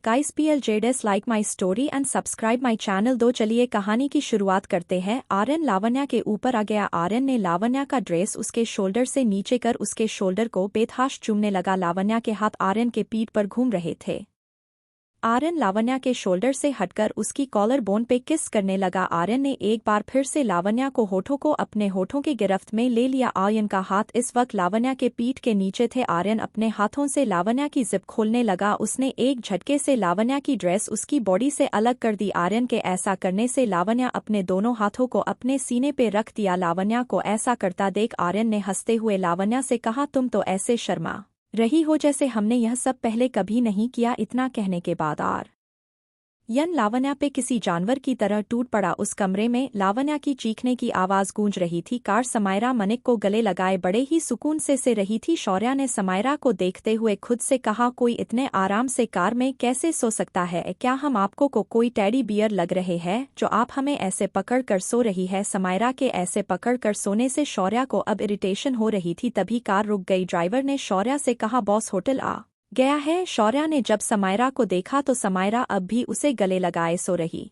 Guys PLJDS like my story and subscribe my channel. दो चलिए कहानी की शुरुआत करते हैं। आर्यन लावण्या के ऊपर आ गया। आर्यन ने लावण्या का ड्रेस उसके शोल्डर से नीचे कर उसके शोल्डर को बेतहाश चूमने लगा। लावण्या के हाथ आर्यन के पीठ पर घूम रहे थे। आर्यन लावण्या के शोल्डर से हटकर उसकी कॉलर बोन पे किस करने लगा। आर्यन ने एक बार फिर से लावण्या को होठों को अपने होठों की गिरफ्त में ले लिया। आर्यन का हाथ इस वक्त लावण्या के पीठ के नीचे थे। आर्यन अपने हाथों से लावण्या की जिप खोलने लगा। उसने एक झटके से लावण्या की ड्रेस उसकी बॉडी से अलग कर दी। आर्यन के ऐसा करने से लावण्या अपने दोनों हाथों को अपने सीने पे रख दिया। लावण्या को ऐसा करता देख आर्यन ने हंसते हुए लावण्या से कहा, तुम तो ऐसे शर्मा रही हो जैसे हमने यह सब पहले कभी नहीं किया। इतना कहने के बाद आर्यन लावण्या पे किसी जानवर की तरह टूट पड़ा। उस कमरे में लावण्या की चीखने की आवाज गूंज रही थी। कार समायरा मनिक को गले लगाए बड़े ही सुकून से रही थी। शौर्या ने समायरा को देखते हुए खुद से कहा, कोई इतने आराम से कार में कैसे सो सकता है? क्या हम आपको को कोई टेडी बियर लग रहे हैं जो आप हमें ऐसे पकड़ कर सो रही है? समायरा के ऐसे पकड़ कर सोने से शौर्या को अब इरिटेशन हो रही थी। तभी कार रुक गई। ड्राइवर ने शौर्या से कहा, बॉस होटल आ गया है। शौर्या ने जब समायरा को देखा तो समायरा अब भी उसे गले लगाए सो रही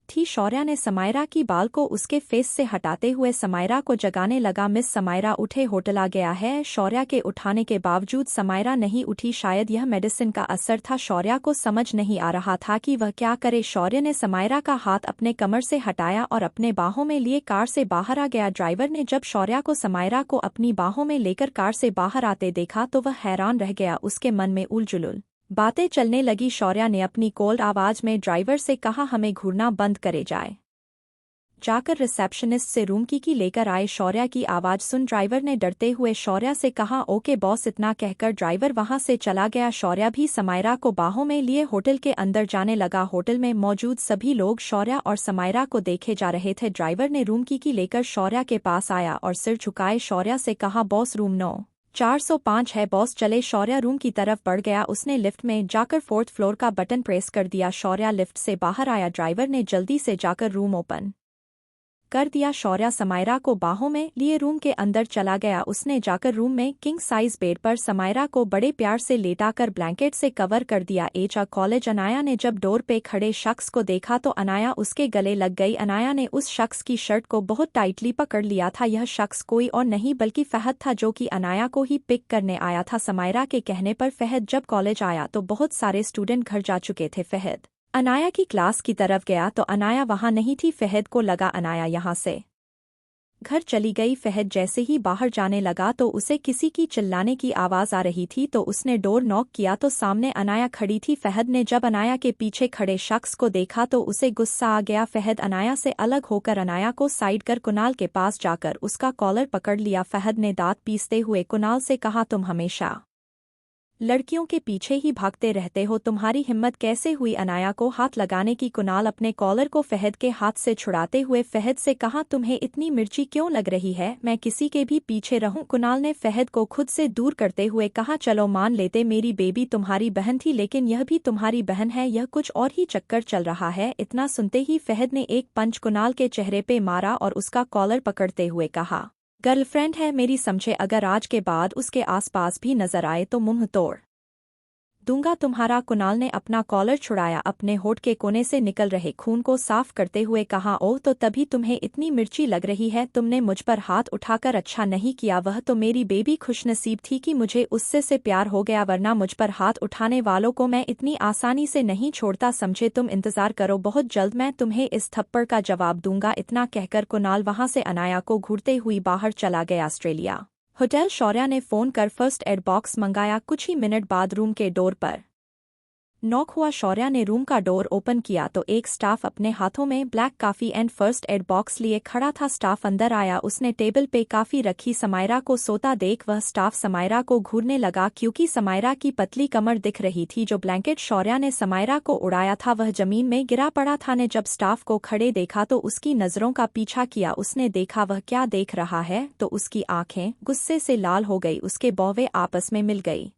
थी। शौर्या ने समायरा की बाल को उसके फेस से हटाते हुए समायरा को जगाने लगा। मिस समायरा उठे, होटल आ गया है। शौर्या के उठाने के बावजूद समायरा नहीं उठी। शायद यह मेडिसिन का असर था। शौर्या को समझ नहीं आ रहा था कि वह क्या करे। शौर्य ने समायरा का हाथ अपने कमर से हटाया और अपने बाहों में लिए कार से बाहर आ गया। ड्राइवर ने जब शौर्या को समायरा को अपनी बाहों में लेकर कार से बाहर आते देखा तो वह हैरान रह गया। उसके मन में उलझुल बातें चलने लगी। शौर्या ने अपनी कोल्ड आवाज में ड्राइवर से कहा, हमें घूरना बंद करे जाए, जाकर रिसेप्शनिस्ट से रूम की लेकर आए। शौर्या की आवाज सुन ड्राइवर ने डरते हुए शौर्या से कहा, ओके बॉस। इतना कहकर ड्राइवर वहां से चला गया। शौर्या भी समायरा को बाहों में लिए होटल के अंदर जाने लगा। होटल में मौजूद सभी लोग शौर्या और समायरा को देखे जा रहे थे। ड्राइवर ने रूम की लेकर शौर्या के पास आया और सिर झुकाए शौर्या से कहा, बॉस रूम 9405 है बॉस। चले। शौर्या रूम की तरफ बढ़ गया। उसने लिफ्ट में जाकर 4th फ्लोर का बटन प्रेस कर दिया। शौर्या लिफ्ट से बाहर आया। ड्राइवर ने जल्दी से जाकर रूम ओपन कर दिया। शौर्या समायरा को बाहों में लिए रूम के अंदर चला गया। उसने जाकर रूम में किंग साइज बेड पर समायरा को बड़े प्यार से लेटाकर ब्लैंकेट से कवर कर दिया। कॉलेज अनाया ने जब डोर पे खड़े शख्स को देखा तो अनाया उसके गले लग गई। अनाया ने उस शख्स की शर्ट को बहुत टाइटली पकड़ लिया था। यह शख्स कोई और नहीं बल्कि फहद था जो कि अनाया को ही पिक करने आया था। समायरा के कहने पर फहद जब कॉलेज आया तो बहुत सारे स्टूडेंट घर जा चुके थे। फहद अनाया की क्लास की तरफ गया तो अनाया वहां नहीं थी। फहद को लगा अनाया यहां से घर चली गई। फहद जैसे ही बाहर जाने लगा तो उसे किसी की चिल्लाने की आवाज आ रही थी तो उसने डोर नॉक किया तो सामने अनाया खड़ी थी। फहद ने जब अनाया के पीछे खड़े शख्स को देखा तो उसे गुस्सा आ गया। फहद अनाया से अलग होकर अनाया को साइड कर कुणाल के पास जाकर उसका कॉलर पकड़ लिया। फहद ने दांत पीसते हुए कुणाल से कहा, तुम हमेशा लड़कियों के पीछे ही भागते रहते हो, तुम्हारी हिम्मत कैसे हुई अनाया को हाथ लगाने की? कुणाल अपने कॉलर को फहद के हाथ से छुड़ाते हुए फहद से कहा, तुम्हें इतनी मिर्ची क्यों लग रही है? मैं किसी के भी पीछे रहूं? कुणाल ने फहद को खुद से दूर करते हुए कहा, चलो मान लेते मेरी बेबी तुम्हारी बहन थी लेकिन यह भी तुम्हारी बहन है, यह कुछ और ही चक्कर चल रहा है। इतना सुनते ही फहद ने एक पंच कुणाल के चेहरे पे मारा और उसका कॉलर पकड़ते हुए कहा, गर्लफ्रेंड है मेरी, समझे? अगर आज के बाद उसके आसपास भी नजर आए तो मुंह तोड़ दूंगा तुम्हारा। कुणाल ने अपना कॉलर छुड़ाया। अपने होठ के कोने से निकल रहे खून को साफ करते हुए कहा, ओह तो तभी तुम्हें इतनी मिर्ची लग रही है। तुमने मुझ पर हाथ उठाकर अच्छा नहीं किया। वह तो मेरी बेबी खुशनसीब थी कि मुझे उससे से प्यार हो गया, वरना मुझ पर हाथ उठाने वालों को मैं इतनी आसानी से नहीं छोड़ता, समझे? तुम इंतजार करो, बहुत जल्द मैं तुम्हें इस थप्पड़ का जवाब दूंगा। इतना कहकर कुणाल वहां से अनाया को घूरते हुई बाहर चला गया। Australia hotel. शौर्या ने फोन कर फर्स्ट एड बॉक्स मंगाया। कुछ ही मिनट बाद रूम के डोर पर नॉक हुआ। शौर्या ने रूम का डोर ओपन किया तो एक स्टाफ अपने हाथों में black coffee and first aid box लिए खड़ा था। स्टाफ अंदर आया। उसने टेबल पे कॉफी रखी। समायरा को सोता देख वह स्टाफ समायरा को घूरने लगा क्योंकि समायरा की पतली कमर दिख रही थी। जो ब्लैंकेट शौर्या ने समायरा को उड़ाया था वह जमीन में गिरा पड़ा था। ने जब स्टाफ को खड़े देखा तो उसकी नजरों का पीछा किया। उसने देखा वह क्या देख रहा है तो उसकी आंखें गुस्से से लाल हो गई। उसके बौवे आपस में मिल गई।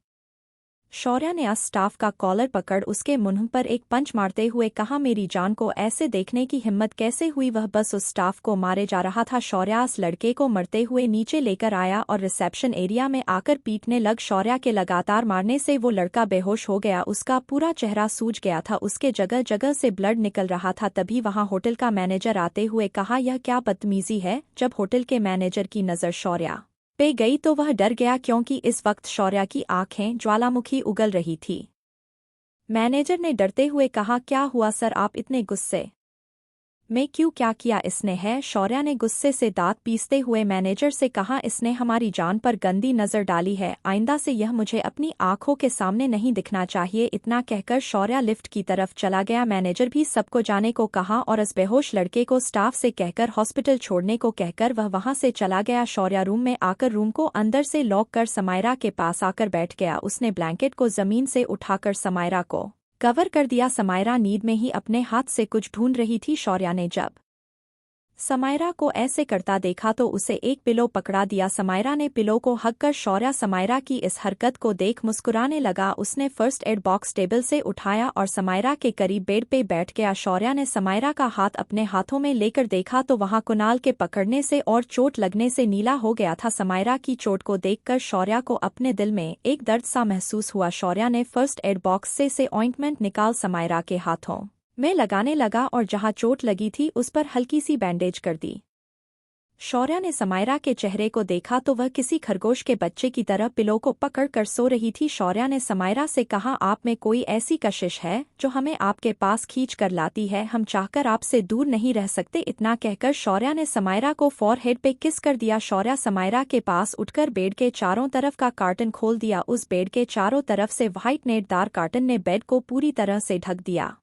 शौर्या ने स्टाफ का कॉलर पकड़ उसके मुंह पर एक पंच मारते हुए कहा, मेरी जान को ऐसे देखने की हिम्मत कैसे हुई? वह बस उस स्टाफ को मारे जा रहा था। शौर्या उस लड़के को मरते हुए नीचे लेकर आया और रिसेप्शन एरिया में आकर पीटने लग। शौर्या के लगातार मारने से वो लड़का बेहोश हो गया, उसका पूरा चेहरा सूज गया था, उसके जगह जगह से ब्लड निकल रहा था। तभी वहां होटल का मैनेजर आते हुए कहा, यह क्या बदतमीजी है? जब होटल के मैनेजर की नज़र शौर्या पे गई तो वह डर गया, क्योंकि इस वक्त शौर्या की आंखें ज्वालामुखी उगल रही थी। मैनेजर ने डरते हुए कहा, क्या हुआ सर, आप इतने गुस्से में क्यों? क्या किया इसने है? शौर्या ने गुस्से से दांत पीसते हुए मैनेजर से कहा, इसने हमारी जान पर गंदी नजर डाली है, आइंदा से यह मुझे अपनी आंखों के सामने नहीं दिखना चाहिए। इतना कहकर शौर्या लिफ्ट की तरफ चला गया। मैनेजर भी सबको जाने को कहा और इस बेहोश लड़के को स्टाफ से कहकर हॉस्पिटल छोड़ने को कहकर वह वहां से चला गया। शौर्या रूम में आकर रूम को अंदर से लॉक कर समायरा के पास आकर बैठ गया। उसने ब्लैंकेट को जमीन से उठाकर समायरा को कवर कर दिया। समायरा नींद में ही अपने हाथ से कुछ ढूंढ रही थी। शौर्या ने जब समायरा को ऐसे करता देखा तो उसे एक पिलो पकड़ा दिया। समायरा ने पिलो को हक कर शौर्या समायरा की इस हरकत को देख मुस्कुराने लगा। उसने फर्स्ट एड बॉक्स टेबल से उठाया और समायरा के करीब बेड पे बैठ गया। शौर्या ने समायरा का हाथ अपने हाथों में लेकर देखा तो वहां कुणाल के पकड़ने से और चोट लगने से नीला हो गया था। समायरा की चोट को देखकर शौर्या को अपने दिल में एक दर्द सा महसूस हुआ। शौर्या ने फर्स्ट एड बॉक्स से ऑइंटमेंट निकाल समायरा के हाथों में लगाने लगा और जहां चोट लगी थी उस पर हल्की सी बैंडेज कर दी। शौर्या ने समायरा के चेहरे को देखा तो वह किसी खरगोश के बच्चे की तरह पिलो को पकड़ कर सो रही थी। शौर्या ने समायरा से कहा, आप में कोई ऐसी कशिश है जो हमें आपके पास खींच कर लाती है? हम चाहकर आपसे दूर नहीं रह सकते। इतना कहकर शौर्या ने समायरा को फॉरहेड पे किस कर दिया। शौर्या समायरा के पास उठकर बेड के चारों तरफ का कार्टन खोल दिया। उस बेड के चारों तरफ से व्हाइट नेटदार कार्टन ने बेड को पूरी तरह से ढक दिया।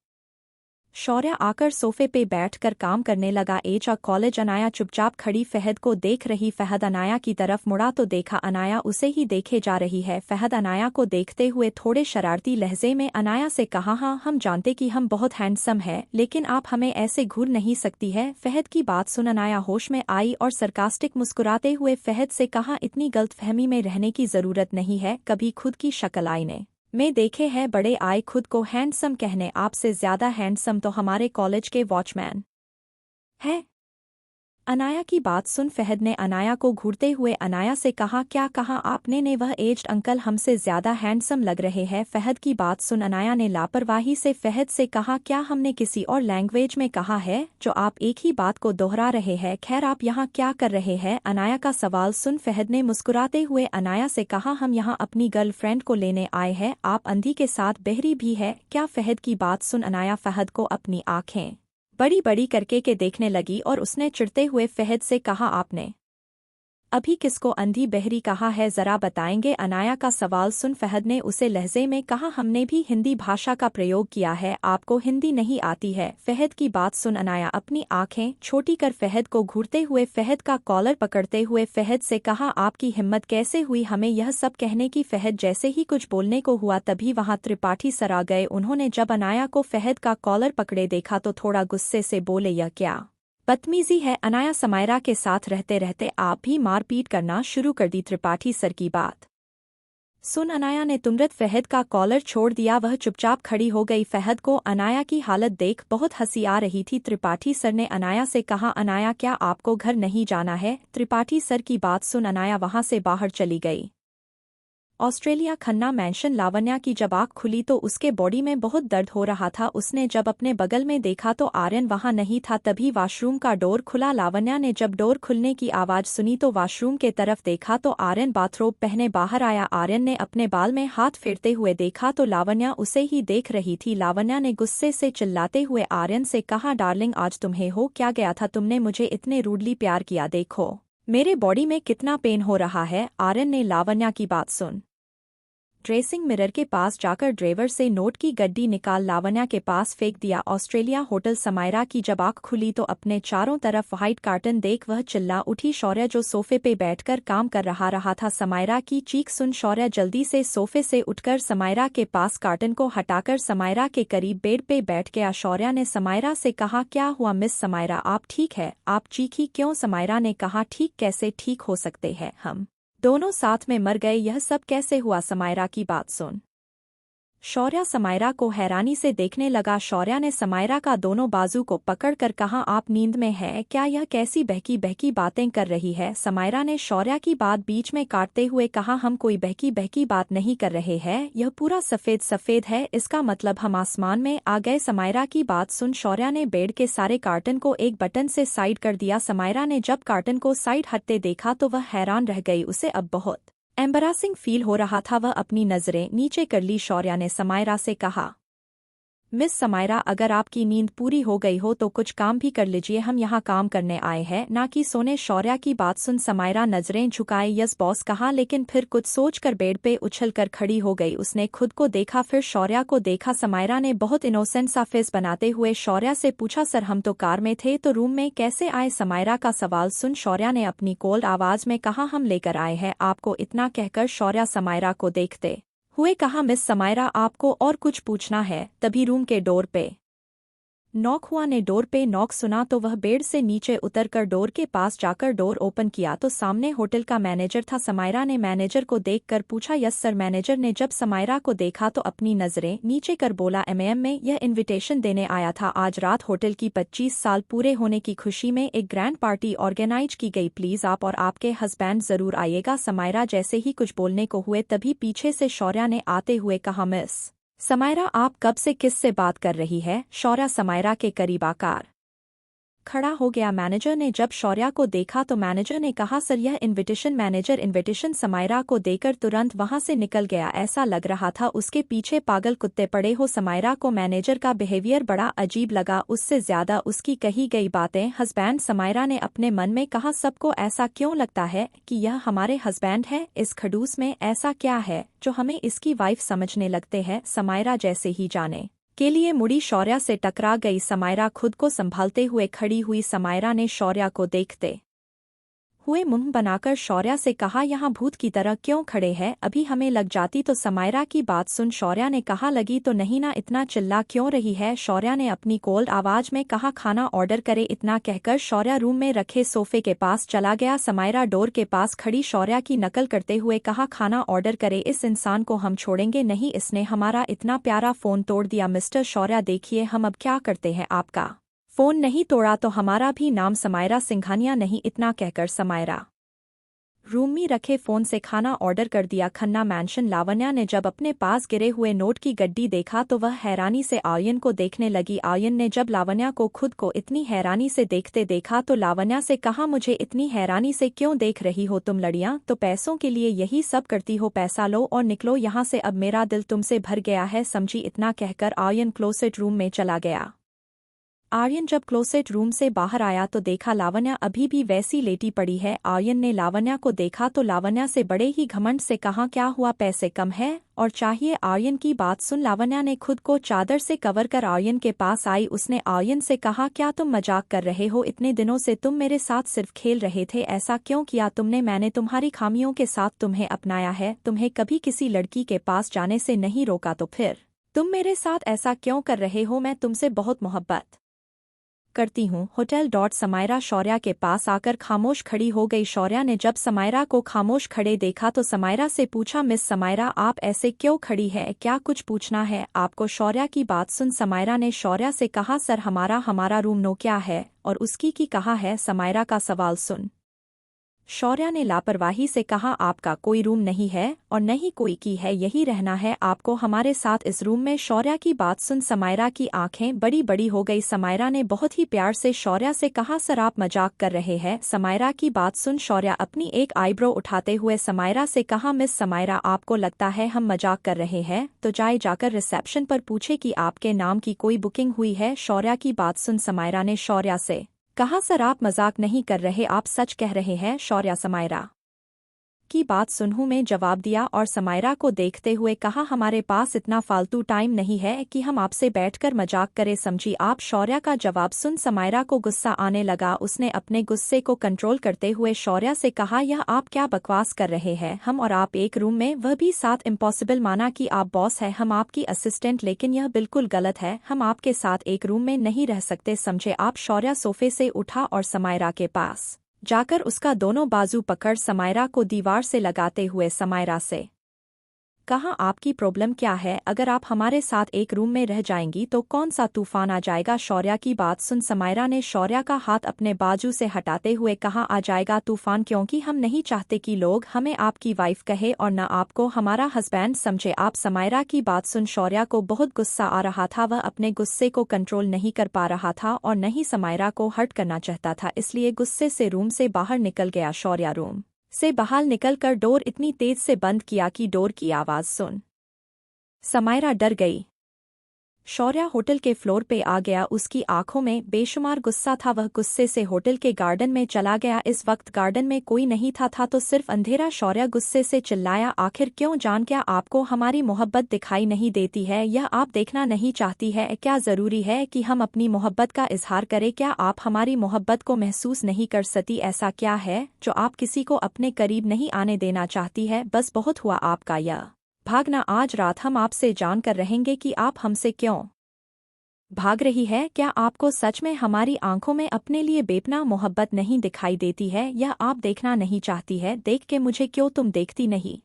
शौर्या आकर सोफे पे बैठकर काम करने लगा। कॉलेज अनाया चुपचाप खड़ी फहद को देख रही। फहद अनाया की तरफ मुड़ा तो देखा अनाया उसे ही देखे जा रही है। फहद अनाया को देखते हुए थोड़े शरारती लहजे में अनाया से कहा, हाँ हम जानते कि हम बहुत हैंडसम है, लेकिन आप हमें ऐसे घूर नहीं सकती है। फहद की बात सुन अनाया होश में आई और सरकास्टिक मुस्कुराते हुए फहद से कहा, इतनी गलतफहमी में रहने की जरूरत नहीं है, कभी खुद की शक्ल आईने में देखे है, बड़े आए खुद को हैंडसम कहने, आपसे ज्यादा हैंडसम तो हमारे कॉलेज के वॉचमैन है। अनाया की बात सुन फहद ने अनाया को घूरते हुए अनाया से कहा, क्या कहा आपने? ने वह एज्ड अंकल हमसे ज्यादा हैंडसम लग रहे हैं। फहद की बात सुन अनाया ने लापरवाही से फहद से कहा, क्या हमने किसी और लैंग्वेज में कहा है जो आप एक ही बात को दोहरा रहे हैं? खैर आप यहाँ क्या कर रहे हैं? अनाया का सवाल सुन फहद ने मुस्कुराते हुए अनाया से कहा, हम यहाँ अपनी गर्लफ्रेंड को लेने आए हैं। आप अंधी के साथ बहरी भी है क्या? फहद की बात सुन अनाया फहद को अपनी आंखें बड़ी बड़ी करके के देखने लगी और उसने चिढ़ते हुए फहद से कहा, आपने अभी किसको अंधी बहरी कहा है, जरा बताएंगे? अनाया का सवाल सुन फहद ने उसे लहजे में कहा, हमने भी हिंदी भाषा का प्रयोग किया है, आपको हिंदी नहीं आती है? फहद की बात सुन अनाया अपनी आंखें छोटी कर फहद को घूरते हुए फहद का कॉलर पकड़ते हुए फहद से कहा, आपकी हिम्मत कैसे हुई हमें यह सब कहने की? फहद जैसे ही कुछ बोलने को हुआ तभी वहां त्रिपाठी सर आ गए। उन्होंने जब अनाया को फहद का कॉलर पकड़े देखा तो थोड़ा गुस्से से बोले, यह क्या बदतमीजी है? अनाया समायरा के साथ रहते रहते आप भी मारपीट करना शुरू कर दी। त्रिपाठी सर की बात सुन अनाया ने तुरंत फहद का कॉलर छोड़ दिया। वह चुपचाप खड़ी हो गई। फहद को अनाया की हालत देख बहुत हंसी आ रही थी। त्रिपाठी सर ने अनाया से कहा, अनाया क्या आपको घर नहीं जाना है? त्रिपाठी सर की बात सुन अनाया वहां से बाहर चली गई। ऑस्ट्रेलिया खन्ना मैंशन लावण्या की जब आँख खुली तो उसके बॉडी में बहुत दर्द हो रहा था। उसने जब अपने बगल में देखा तो आर्यन वहां नहीं था। तभी वॉशरूम का डोर खुला। लावण्या ने जब डोर खुलने की आवाज सुनी तो वॉशरूम के तरफ देखा तो आर्यन बाथरोब पहने बाहर आया। आर्यन ने अपने बाल में हाथ फेरते हुए देखा तो लावण्या उसे ही देख रही थी। लावण्या ने गुस्से से चिल्लाते हुए आर्यन से कहा, डार्लिंग आज तुम्हें हो क्या गया था? तुमने मुझे इतने रूडली प्यार किया, देखो मेरे बॉडी में कितना पेन हो रहा है। आर्यन ने लावण्या की बात सुन ड्रेसिंग मिरर के पास जाकर ड्रेवर से नोट की गड्डी निकाल लावण्या के पास फेंक दिया। ऑस्ट्रेलिया होटल समायरा की जब आँख खुली तो अपने चारों तरफ व्हाइट कार्टन देख वह चिल्ला उठी। शौर्य जो सोफे पे बैठकर काम कर रहा था। समायरा की चीख सुन शौर्य जल्दी से सोफे से उठकर समायरा के पास कार्टन को हटाकर समायरा के करीब बेड पे बैठ गया। शौर्य ने समायरा से कहा, क्या हुआ मिस समायरा, आप ठीक है? आप चीखी क्यों? समायरा ने कहा, ठीक कैसे ठीक हो सकते हैं, हम दोनों साथ में मर गए, यह सब कैसे हुआ? समायरा की बात सुन शौर्या समायरा को हैरानी से देखने लगा। शौर्या ने समायरा का दोनों बाजू को पकड़कर कहा, आप नींद में है क्या? यह कैसी बहकी बहकी बातें कर रही है? समायरा ने शौर्या की बात बीच में काटते हुए कहा, हम कोई बहकी बहकी बात नहीं कर रहे हैं, यह पूरा सफेद सफेद है, इसका मतलब हम आसमान में आ गए। समायरा की बात सुन शौर्या ने बेड के सारे कार्टन को एक बटन से साइड कर दिया। समायरा ने जब कार्टन को साइड हटते देखा तो वह हैरान रह गई। उसे अब बहुत एम्बरासिंग फील हो रहा था। वह अपनी नजरें नीचे कर ली। शौर्या ने समायरा से कहा, मिस समायरा, अगर आपकी नींद पूरी हो गई हो तो कुछ काम भी कर लीजिए, हम यहाँ काम करने आए हैं ना कि सोने। शौर्या की बात सुन समायरा नजरें झुकाए यस बॉस कहा, लेकिन फिर कुछ सोचकर बेड पे उछलकर खड़ी हो गई। उसने खुद को देखा, फिर शौर्या को देखा। समायरा ने बहुत इनोसेंट सा फेस बनाते हुए शौर्या से पूछा, सर हम तो कार में थे, तो रूम में कैसे आए? समायरा का सवाल सुन शौर्या ने अपनी कोल्ड आवाज में कहा, हम लेकर आए हैं आपको। इतना कहकर शौर्या समायरा को देखते हुए कहा, मिस समायरा, आपको और कुछ पूछना है? तभी रूम के डोर पे नॉक हुआ। ने डोर पे नॉक सुना तो वह बेड से नीचे उतरकर डोर के पास जाकर डोर ओपन किया तो सामने होटल का मैनेजर था। समायरा ने मैनेजर को देखकर पूछा, यस सर। मैनेजर ने जब समायरा को देखा तो अपनी नजरें नीचे कर बोला, एमएम में यह इनविटेशन देने आया था। आज रात होटल की 25 साल पूरे होने की खुशी में एक ग्रैंड पार्टी ऑर्गेनाइज की गई, प्लीज आप और आपके हस्बैंड जरूर आइएगा। समायरा जैसे ही कुछ बोलने को हुए तभी पीछे से शौर्या ने आते हुए कहा, मिस समायरा, आप कब से किससे बात कर रही है? शौर्या समायरा के करीब आकर खड़ा हो गया। मैनेजर ने जब शौर्या को देखा तो मैनेजर ने कहा, सर यह इनविटेशन। मैनेजर इनविटेशन समायरा को देकर तुरंत वहां से निकल गया। ऐसा लग रहा था उसके पीछे पागल कुत्ते पड़े हो। समायरा को मैनेजर का बिहेवियर बड़ा अजीब लगा, उससे ज्यादा उसकी कही गई बातें। हस्बैंड, समायरा ने अपने मन में कहा, सबको ऐसा क्यों लगता है कि यह हमारे हस्बैंड है? इस खड़ूस में ऐसा क्या है जो हमें इसकी वाइफ समझने लगते हैं? समायरा जैसे ही जाने के लिए मुड़ी, शौर्या से टकरा गई। समायरा खुद को संभालते हुए खड़ी हुई। समायरा ने शौर्या को देखते हुए मुंह बनाकर शौर्या से कहा, यहाँ भूत की तरह क्यों खड़े हैं? अभी हमें लग जाती तो? समायरा की बात सुन शौर्या ने कहा, लगी तो नहीं ना, इतना चिल्ला क्यों रही है? शौर्या ने अपनी कोल्ड आवाज में कहा, खाना ऑर्डर करे। इतना कहकर शौर्या रूम में रखे सोफे के पास चला गया। समायरा डोर के पास खड़ी शौर्या की नकल करते हुए कहा, खाना ऑर्डर करे, इस इंसान को हम छोड़ेंगे नहीं, इसने हमारा इतना प्यारा फोन तोड़ दिया। मिस्टर शौर्या देखिए, हम अब क्या करते हैं, आपका फोन नहीं तोड़ा तो हमारा भी नाम समायरा सिंघानिया नहीं। इतना कहकर समायरा रूम में रखे फोन से खाना ऑर्डर कर दिया। खन्ना मैंशन। लावण्या ने जब अपने पास गिरे हुए नोट की गड्डी देखा तो वह हैरानी से आर्यन को देखने लगी। आर्यन ने जब लावण्या को खुद को इतनी हैरानी से देखते देखा तो लावण्या से कहा, मुझे इतनी हैरानी से क्यों देख रही हो तुम लड़ियां? तो पैसों के लिए यही सब करती हो, पैसा लो और निकलो यहाँ से, अब मेरा दिल तुमसे भर गया है, समझी? इतना कहकर आर्यन क्लोसेट रूम में चला गया। आर्यन जब क्लोसेट रूम से बाहर आया तो देखा लावण्या अभी भी वैसी लेटी पड़ी है। आर्यन ने लावण्या को देखा तो लावण्या से बड़े ही घमंड से कहा, क्या हुआ, पैसे कम है और चाहिए? आर्यन की बात सुन लावण्या ने खुद को चादर से कवर कर आर्यन के पास आई। उसने आर्यन से कहा, क्या तुम मजाक कर रहे हो? इतने दिनों से तुम मेरे साथ सिर्फ खेल रहे थे, ऐसा क्यों किया तुमने? मैंने तुम्हारी खामियों के साथ तुम्हें अपनाया है, तुम्हें कभी किसी लड़की के पास जाने से नहीं रोका, तो फिर तुम मेरे साथ ऐसा क्यों कर रहे हो? मैं तुमसे बहुत मोहब्बत करती हूँ। होटल डॉट समायरा शौर्या के पास आकर खामोश खड़ी हो गई। शौर्या ने जब समायरा को खामोश खड़े देखा तो समायरा से पूछा, मिस समायरा, आप ऐसे क्यों खड़ी है? क्या कुछ पूछना है आपको? शौर्या की बात सुन समायरा ने शौर्या से कहा, सर हमारा रूम नो क्या है और उसकी की कहा है? समायरा का सवाल सुन शौर्या ने लापरवाही से कहा, आपका कोई रूम नहीं है और न ही कोई की है, यही रहना है आपको हमारे साथ इस रूम में। शौर्या की बात सुन समायरा की आंखें बड़ी बड़ी हो गई। समायरा ने बहुत ही प्यार से शौर्या से कहा, सर आप मजाक कर रहे हैं? समायरा की बात सुन शौर्या अपनी एक आईब्रो उठाते हुए समायरा से कहा, मिस समायरा, आपको लगता है हम मजाक कर रहे हैं तो जाकर रिसेप्शन पर पूछे कि आपके नाम की कोई बुकिंग हुई है। शौर्या की बात सुन समायरा ने शौर्या से कहा, सर आप मजाक नहीं कर रहे, आप सच कह रहे हैं। शौर्या समायरा की बात सुनहू में जवाब दिया और समायरा को देखते हुए कहा, हमारे पास इतना फालतू टाइम नहीं है कि हम आपसे बैठकर मजाक करें, समझी आप? शौर्या का जवाब सुन समायरा को गुस्सा आने लगा। उसने अपने गुस्से को कंट्रोल करते हुए शौर्या से कहा, यह आप क्या बकवास कर रहे हैं? हम और आप एक रूम में, वह भी साथ, इम्पॉसिबल। माना कि आप बॉस है, हम आपकी असिस्टेंट, लेकिन यह बिल्कुल गलत है, हम आपके साथ एक रूम में नहीं रह सकते, समझे आप? शौर्या सोफे से उठा और समायरा के पास जाकर उसका दोनों बाजू पकड़ समायरा को दीवार से लगाते हुए समायरा से कहा आपकी प्रॉब्लम क्या है? अगर आप हमारे साथ एक रूम में रह जाएंगी तो कौन सा तूफान आ जाएगा? शौर्या की बात सुन समायरा ने शौर्या का हाथ अपने बाजू से हटाते हुए कहा, आ जाएगा तूफान, क्योंकि हम नहीं चाहते कि लोग हमें आपकी वाइफ कहे और न आपको हमारा हस्बैंड समझे आप। समायरा की बात सुन शौर्या को बहुत गुस्सा आ रहा था। वह अपने गुस्से को कंट्रोल नहीं कर पा रहा था और न ही समायरा को हर्ट करना चाहता था, इसलिए गुस्से से रूम से बाहर निकल गया। शौर्या रूम से बाहर निकलकर डोर इतनी तेज से बंद किया कि डोर की आवाज सुन समायरा डर गई। शौर्या होटल के फ्लोर पे आ गया। उसकी आंखों में बेशुमार गुस्सा था। वह गुस्से से होटल के गार्डन में चला गया। इस वक्त गार्डन में कोई नहीं था तो सिर्फ अंधेरा। शौर्या गुस्से से चिल्लाया, आखिर क्यों जान, क्या आपको हमारी मोहब्बत दिखाई नहीं देती है? यह आप देखना नहीं चाहती है? क्या जरूरी है कि हम अपनी मोहब्बत का इजहार करें? क्या आप हमारी मोहब्बत को महसूस नहीं कर सकती? ऐसा क्या है जो आप किसी को अपने करीब नहीं आने देना चाहती है? बस बहुत हुआ आपका यह भागना। आज रात हम आपसे जान कर रहेंगे कि आप हमसे क्यों भाग रही है। क्या आपको सच में हमारी आंखों में अपने लिए बेपनाह मोहब्बत नहीं दिखाई देती है? यह आप देखना नहीं चाहती है? देख के मुझे क्यों तुम देखती नहीं?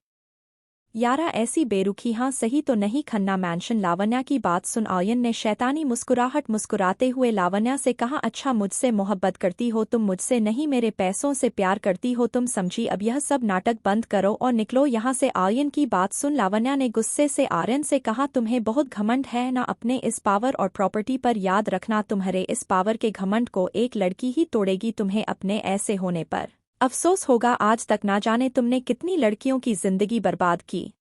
यारा ऐसी बेरुखी, हाँ सही तो नहीं? खन्ना मैंशन। लावण्या की बात सुन आर्यन ने शैतानी मुस्कुराहट मुस्कुराते हुए लावण्या से कहा, अच्छा मुझसे मोहब्बत करती हो तुम? मुझसे नहीं, मेरे पैसों से प्यार करती हो तुम, समझी? अब यह सब नाटक बंद करो और निकलो यहाँ से। आर्यन की बात सुन लावण्या ने गुस्से से आर्यन से कहा, तुम्हें बहुत घमंड है ना अपने इस पावर और प्रॉपर्टी पर? याद रखना तुम्हारे इस पावर के घमंड को एक लड़की ही तोड़ेगी। तुम्हें अपने ऐसे होने पर अफसोस होगा। आज तक ना जाने तुमने कितनी लड़कियों की जिंदगी बर्बाद की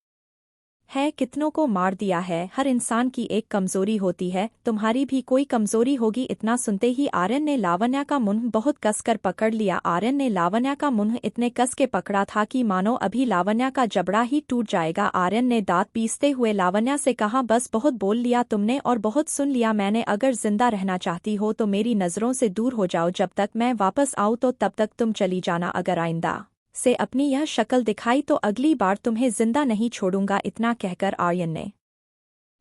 है, कितनों को मार दिया है। हर इंसान की एक कमजोरी होती है, तुम्हारी भी कोई कमजोरी होगी। इतना सुनते ही आर्यन ने लावण्या का मुंह बहुत कसकर पकड़ लिया। आर्यन ने लावण्या का मुंह इतने कस के पकड़ा था कि मानो अभी लावण्या का जबड़ा ही टूट जाएगा। आर्यन ने दांत पीसते हुए लावण्या से कहा, बस बहुत बोल लिया तुमने और बहुत सुन लिया मैंने। अगर जिंदा रहना चाहती हो तो मेरी नजरों से दूर हो जाओ। जब तक मैं वापस आऊं तो तब तक तुम चली जाना। अगर आइंदा से अपनी यह शक्ल दिखाई तो अगली बार तुम्हें जिंदा नहीं छोड़ूंगा। इतना कहकर आर्यन ने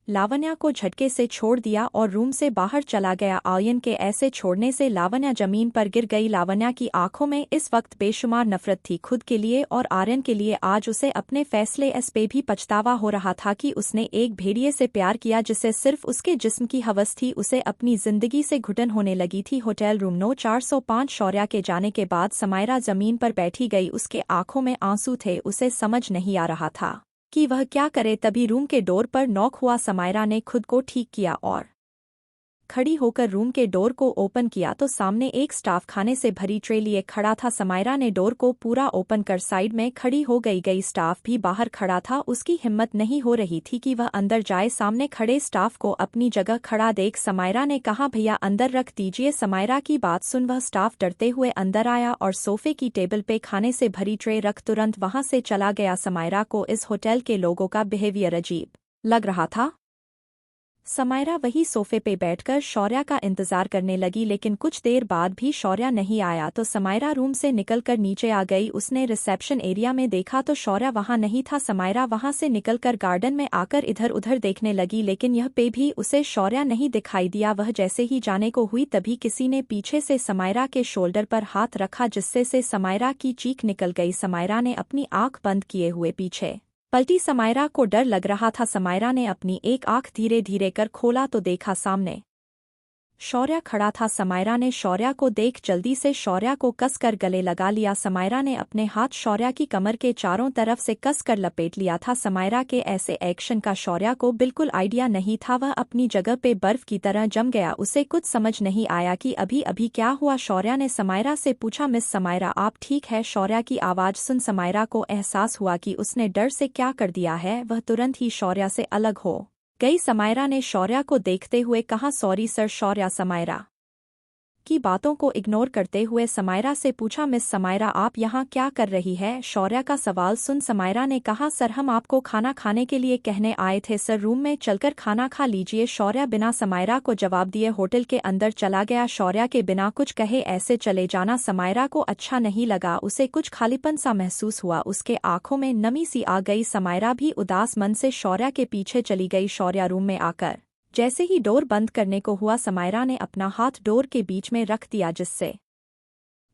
लावण्या को झटके से छोड़ दिया और रूम से बाहर चला गया। आर्यन के ऐसे छोड़ने से लावण्या जमीन पर गिर गई। लावण्या की आंखों में इस वक्त बेशुमार नफरत थी, खुद के लिए और आर्यन के लिए। आज उसे अपने फैसले पे भी पछतावा हो रहा था कि उसने एक भेड़िए से प्यार किया जिसे सिर्फ उसके जिस्म की हवस थी। उसे अपनी जिंदगी से घुटन होने लगी थी। Hotel room no 405। शौर्या के जाने के बाद समायरा जमीन पर बैठी गई। उसके आंखों में आंसू थे। उसे समझ नहीं आ रहा था कि वह क्या करे। तभी रूम के डोर पर नॉक हुआ। समायरा ने खुद को ठीक किया और खड़ी होकर रूम के डोर को ओपन किया तो सामने एक स्टाफ खाने से भरी ट्रे लिए खड़ा था। समायरा ने डोर को पूरा ओपन कर साइड में खड़ी हो गई। स्टाफ भी बाहर खड़ा था। उसकी हिम्मत नहीं हो रही थी कि वह अंदर जाए। सामने खड़े स्टाफ को अपनी जगह खड़ा देख समायरा ने कहा, भैया अंदर रख दीजिए। समायरा की बात सुन वह स्टाफ डरते हुए अंदर आया और सोफे की टेबल पे खाने से भरी ट्रे रख तुरंत वहां से चला गया। समायरा को इस होटल के लोगों का बिहेवियर अजीब लग रहा था। समायरा वही सोफे पे बैठकर शौर्या का इंतजार करने लगी, लेकिन कुछ देर बाद भी शौर्या नहीं आया तो समायरा रूम से निकलकर नीचे आ गई। उसने रिसेप्शन एरिया में देखा तो शौर्या वहां नहीं था। समायरा वहां से निकलकर गार्डन में आकर इधर उधर देखने लगी, लेकिन यह पे भी उसे शौर्या नहीं दिखाई दिया। वह जैसे ही जाने को हुई तभी किसी ने पीछे से समायरा के शोल्डर पर हाथ रखा, जिससे से समायरा की चीख निकल गई। समायरा ने अपनी आंख बंद किए हुए पीछे पलटी। समायरा को डर लग रहा था। समायरा ने अपनी एक आंख धीरे धीरे कर खोला तो देखा सामने शौर्या खड़ा था। समायरा ने शौर्या को देख जल्दी से शौर्या को कसकर गले लगा लिया। समायरा ने अपने हाथ शौर्या की कमर के चारों तरफ से कसकर लपेट लिया था। समायरा के ऐसे एक्शन का शौर्या को बिल्कुल आइडिया नहीं था। वह अपनी जगह पे बर्फ की तरह जम गया। उसे कुछ समझ नहीं आया कि अभी अभी क्या हुआ। शौर्या ने समायरा से पूछा, मिस समायरा आप ठीक है? शौर्या की आवाज सुन समायरा को एहसास हुआ कि उसने डर से क्या कर दिया है। वह तुरंत ही शौर्या से अलग हो गई। समायरा ने शौर्या को देखते हुए कहा, सॉरी सर। शौर्या समायरा की बातों को इग्नोर करते हुए समायरा से पूछा, मिस समायरा आप यहाँ क्या कर रही है? शौर्या का सवाल सुन समायरा ने कहा, सर हम आपको खाना खाने के लिए कहने आए थे सर, रूम में चलकर खाना खा लीजिए। शौर्या बिना समायरा को जवाब दिए होटल के अंदर चला गया। शौर्या के बिना कुछ कहे ऐसे चले जाना समायरा को अच्छा नहीं लगा। उसे कुछ खालीपन सा महसूस हुआ। उसके आंखों में नमी सी आ गई। समायरा भी उदास मन से शौर्या के पीछे चली गई। शौर्या रूम में आकर जैसे ही डोर बंद करने को हुआ समायरा ने अपना हाथ डोर के बीच में रख दिया, जिससे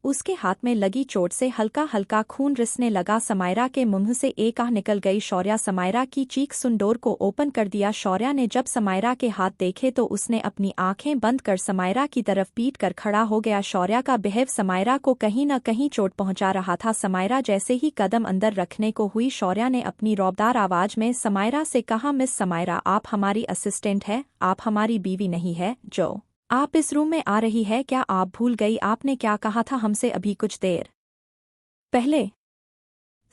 उसके हाथ में लगी चोट से हल्का हल्का खून रिसने लगा। समायरा के मुंह से एक आह निकल गई। शौर्या समायरा की चीख सुन डोर को ओपन कर दिया। शौर्या ने जब समायरा के हाथ देखे तो उसने अपनी आंखें बंद कर समायरा की तरफ पीट कर खड़ा हो गया। शौर्या का बिहेव समायरा को कहीं न कहीं चोट पहुंचा रहा था। समायरा जैसे ही कदम अंदर रखने को हुई, शौर्या ने अपनी रौबदार आवाज में समायरा से कहा, मिस समायरा, आप हमारी असिस्टेंट है, आप हमारी बीवी नहीं है। जो आप इस रूम में आ रही है, क्या आप भूल गई आपने क्या कहा था हमसे अभी कुछ देर पहले?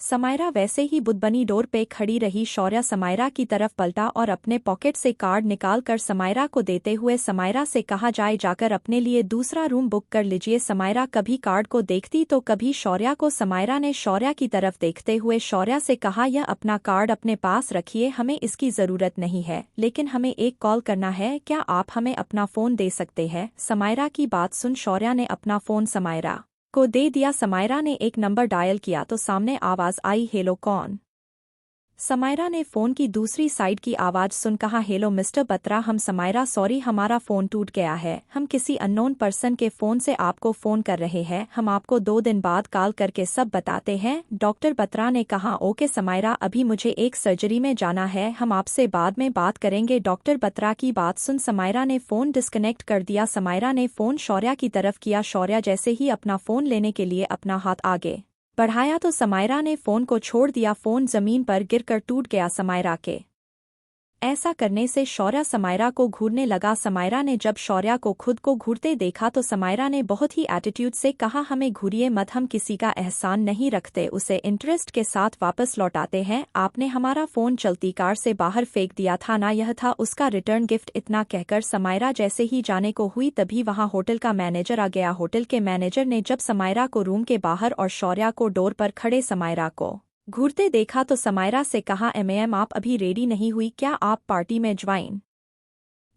समायरा वैसे ही बुदबनी डोर पे खड़ी रही। शौर्या समायरा की तरफ पलटा और अपने पॉकेट से कार्ड निकाल कर समायरा को देते हुए समायरा से कहा, जाकर अपने लिए दूसरा रूम बुक कर लीजिए। समायरा कभी कार्ड को देखती तो कभी शौर्या को। समायरा ने शौर्या की तरफ देखते हुए शौर्या से कहा, यह अपना कार्ड अपने पास रखिए, हमें इसकी जरूरत नहीं है, लेकिन हमें एक कॉल करना है, क्या आप हमें अपना फोन दे सकते हैं? समायरा की बात सुन शौर्या ने अपना फोन समायरा को दे दिया। समायरा ने एक नंबर डायल किया तो सामने आवाज आई, हेलो कौन? समायरा ने फोन की दूसरी साइड की आवाज सुन कहा, हेलो मिस्टर बत्रा, हम समायरा, सॉरी हमारा फोन टूट गया है, हम किसी अननोन पर्सन के फोन से आपको फोन कर रहे हैं, हम आपको 2 दिन बाद कॉल करके सब बताते हैं। डॉक्टर बत्रा ने कहा, ओके समायरा, अभी मुझे एक सर्जरी में जाना है, हम आपसे बाद में बात करेंगे। डॉक्टर बत्रा की बात सुन समायरा ने फोन डिस्कनेक्ट कर दिया। समायरा ने फोन शौर्या की तरफ किया। शौर्या जैसे ही अपना फोन लेने के लिए अपना हाथ आगे बढ़ाया तो समायरा ने फोन को छोड़ दिया। फोन जमीन पर गिरकर टूट गया। समायरा के ऐसा करने से शौर्या समायरा को घूरने लगा। समायरा ने जब शौर्या को खुद को घूरते देखा तो समायरा ने बहुत ही एटीट्यूड से कहा, हमें घूरिए मत, हम किसी का एहसान नहीं रखते, उसे इंटरेस्ट के साथ वापस लौटाते हैं। आपने हमारा फोन चलती कार से बाहर फेंक दिया था ना, यह था उसका रिटर्न गिफ्ट। इतना कहकर समायरा जैसे ही जाने को हुई तभी वहां होटल का मैनेजर आ गया। होटल के मैनेजर ने जब समायरा को रूम के बाहर और शौर्या को डोर पर खड़े समायरा को घूरते देखा तो समायरा से कहा, मैम आप अभी रेडी नहीं हुई क्या? आप पार्टी में ज्वाइन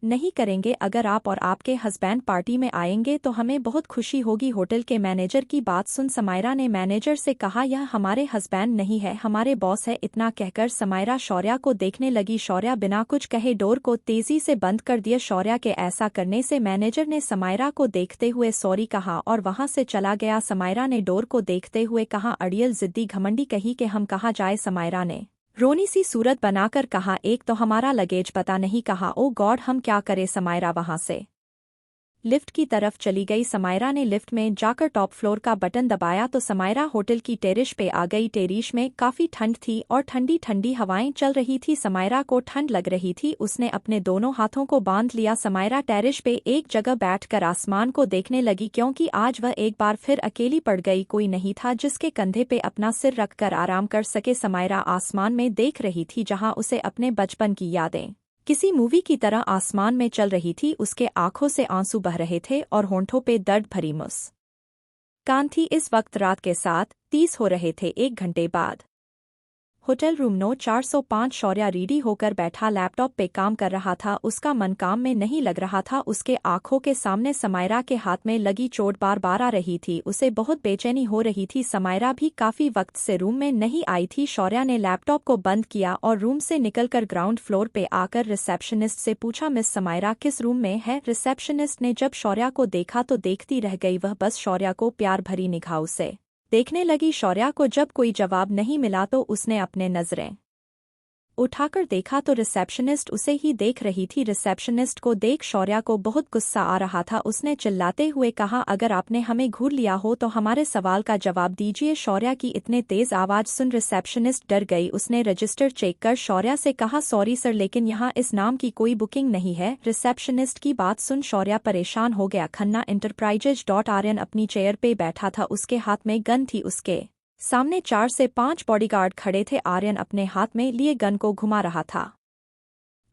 नहीं करेंगे? अगर आप और आपके हस्बैंड पार्टी में आएंगे तो हमें बहुत खुशी होगी। होटल के मैनेजर की बात सुन समायरा ने मैनेजर से कहा, यह हमारे हस्बैंड नहीं है, हमारे बॉस है। इतना कहकर समायरा शौर्या को देखने लगी। शौर्या बिना कुछ कहे डोर को तेजी से बंद कर दिया। शौर्या के ऐसा करने से मैनेजर ने समायरा को देखते हुए सॉरी कहा और वहां से चला गया। समायरा ने डोर को देखते हुए कहा, अड़ियल जिद्दी घमंडी कहीं के हम कहाँ जाए? समायरा ने रोनी सी सूरत बनाकर कहा, एक तो हमारा लगेज पता नहीं कहा, ओ गॉड हम क्या करें? समायरा वहां से लिफ्ट की तरफ चली गई। समायरा ने लिफ्ट में जाकर टॉप फ्लोर का बटन दबाया तो समायरा होटल की टेरिस पे आ गई। टेरिस में काफी ठंड थी और ठंडी ठंडी हवाएं चल रही थी। समायरा को ठंड लग रही थी, उसने अपने दोनों हाथों को बांध लिया। समायरा टेरिस पे एक जगह बैठकर आसमान को देखने लगी, क्योंकि आज वह एक बार फिर अकेली पड़ गई। कोई नहीं था जिसके कंधे पे अपना सिर रखकर आराम कर सके। समायरा आसमान में देख रही थी जहां उसे अपने बचपन की यादें किसी मूवी की तरह आसमान में चल रही थी। उसके आंखों से आंसू बह रहे थे और होंठों पे दर्द भरी मुस्कान थी। इस वक्त रात के 7:30 हो रहे थे। 1 घंटे बाद hotel room no 405 Shaurya ready होकर बैठा लैपटॉप पे काम कर रहा था। उसका मन काम में नहीं लग रहा था। उसके आंखों के सामने समायरा के हाथ में लगी चोट बार बार आ रही थी। उसे बहुत बेचैनी हो रही थी। समायरा भी काफी वक्त से रूम में नहीं आई थी। शौर्या ने लैपटॉप को बंद किया और रूम से निकलकर ग्राउंड फ्लोर पे आकर रिसेप्शनिस्ट से पूछा, मिस समायरा किस रूम में है? रिसेप्शनिस्ट ने जब शौर्या को देखा तो देखती रह गई। वह बस शौर्या को प्यार भरी निगाहों से देखने लगी। शौर्या को जब कोई जवाब नहीं मिला तो उसने अपने नजरें उठाकर देखा तो रिसेप्शनिस्ट उसे ही देख रही थी। रिसेप्शनिस्ट को देख शौर्या को बहुत गुस्सा आ रहा था। उसने चिल्लाते हुए कहा, अगर आपने हमें घूर लिया हो तो हमारे सवाल का जवाब दीजिए। शौर्या की इतने तेज आवाज सुन रिसेप्शनिस्ट डर गई। उसने रजिस्टर चेक कर शौर्या से कहा, सॉरी सर, लेकिन यहाँ इस नाम की कोई बुकिंग नहीं है। रिसेप्शनिस्ट की बात सुन शौर्या परेशान हो गया। खन्ना एंटरप्राइजेज आर्यन अपनी चेयर पे बैठा था। उसके हाथ में गन थी। उसके सामने 4 से 5 बॉडीगार्ड खड़े थे। आर्यन अपने हाथ में लिए गन को घुमा रहा था।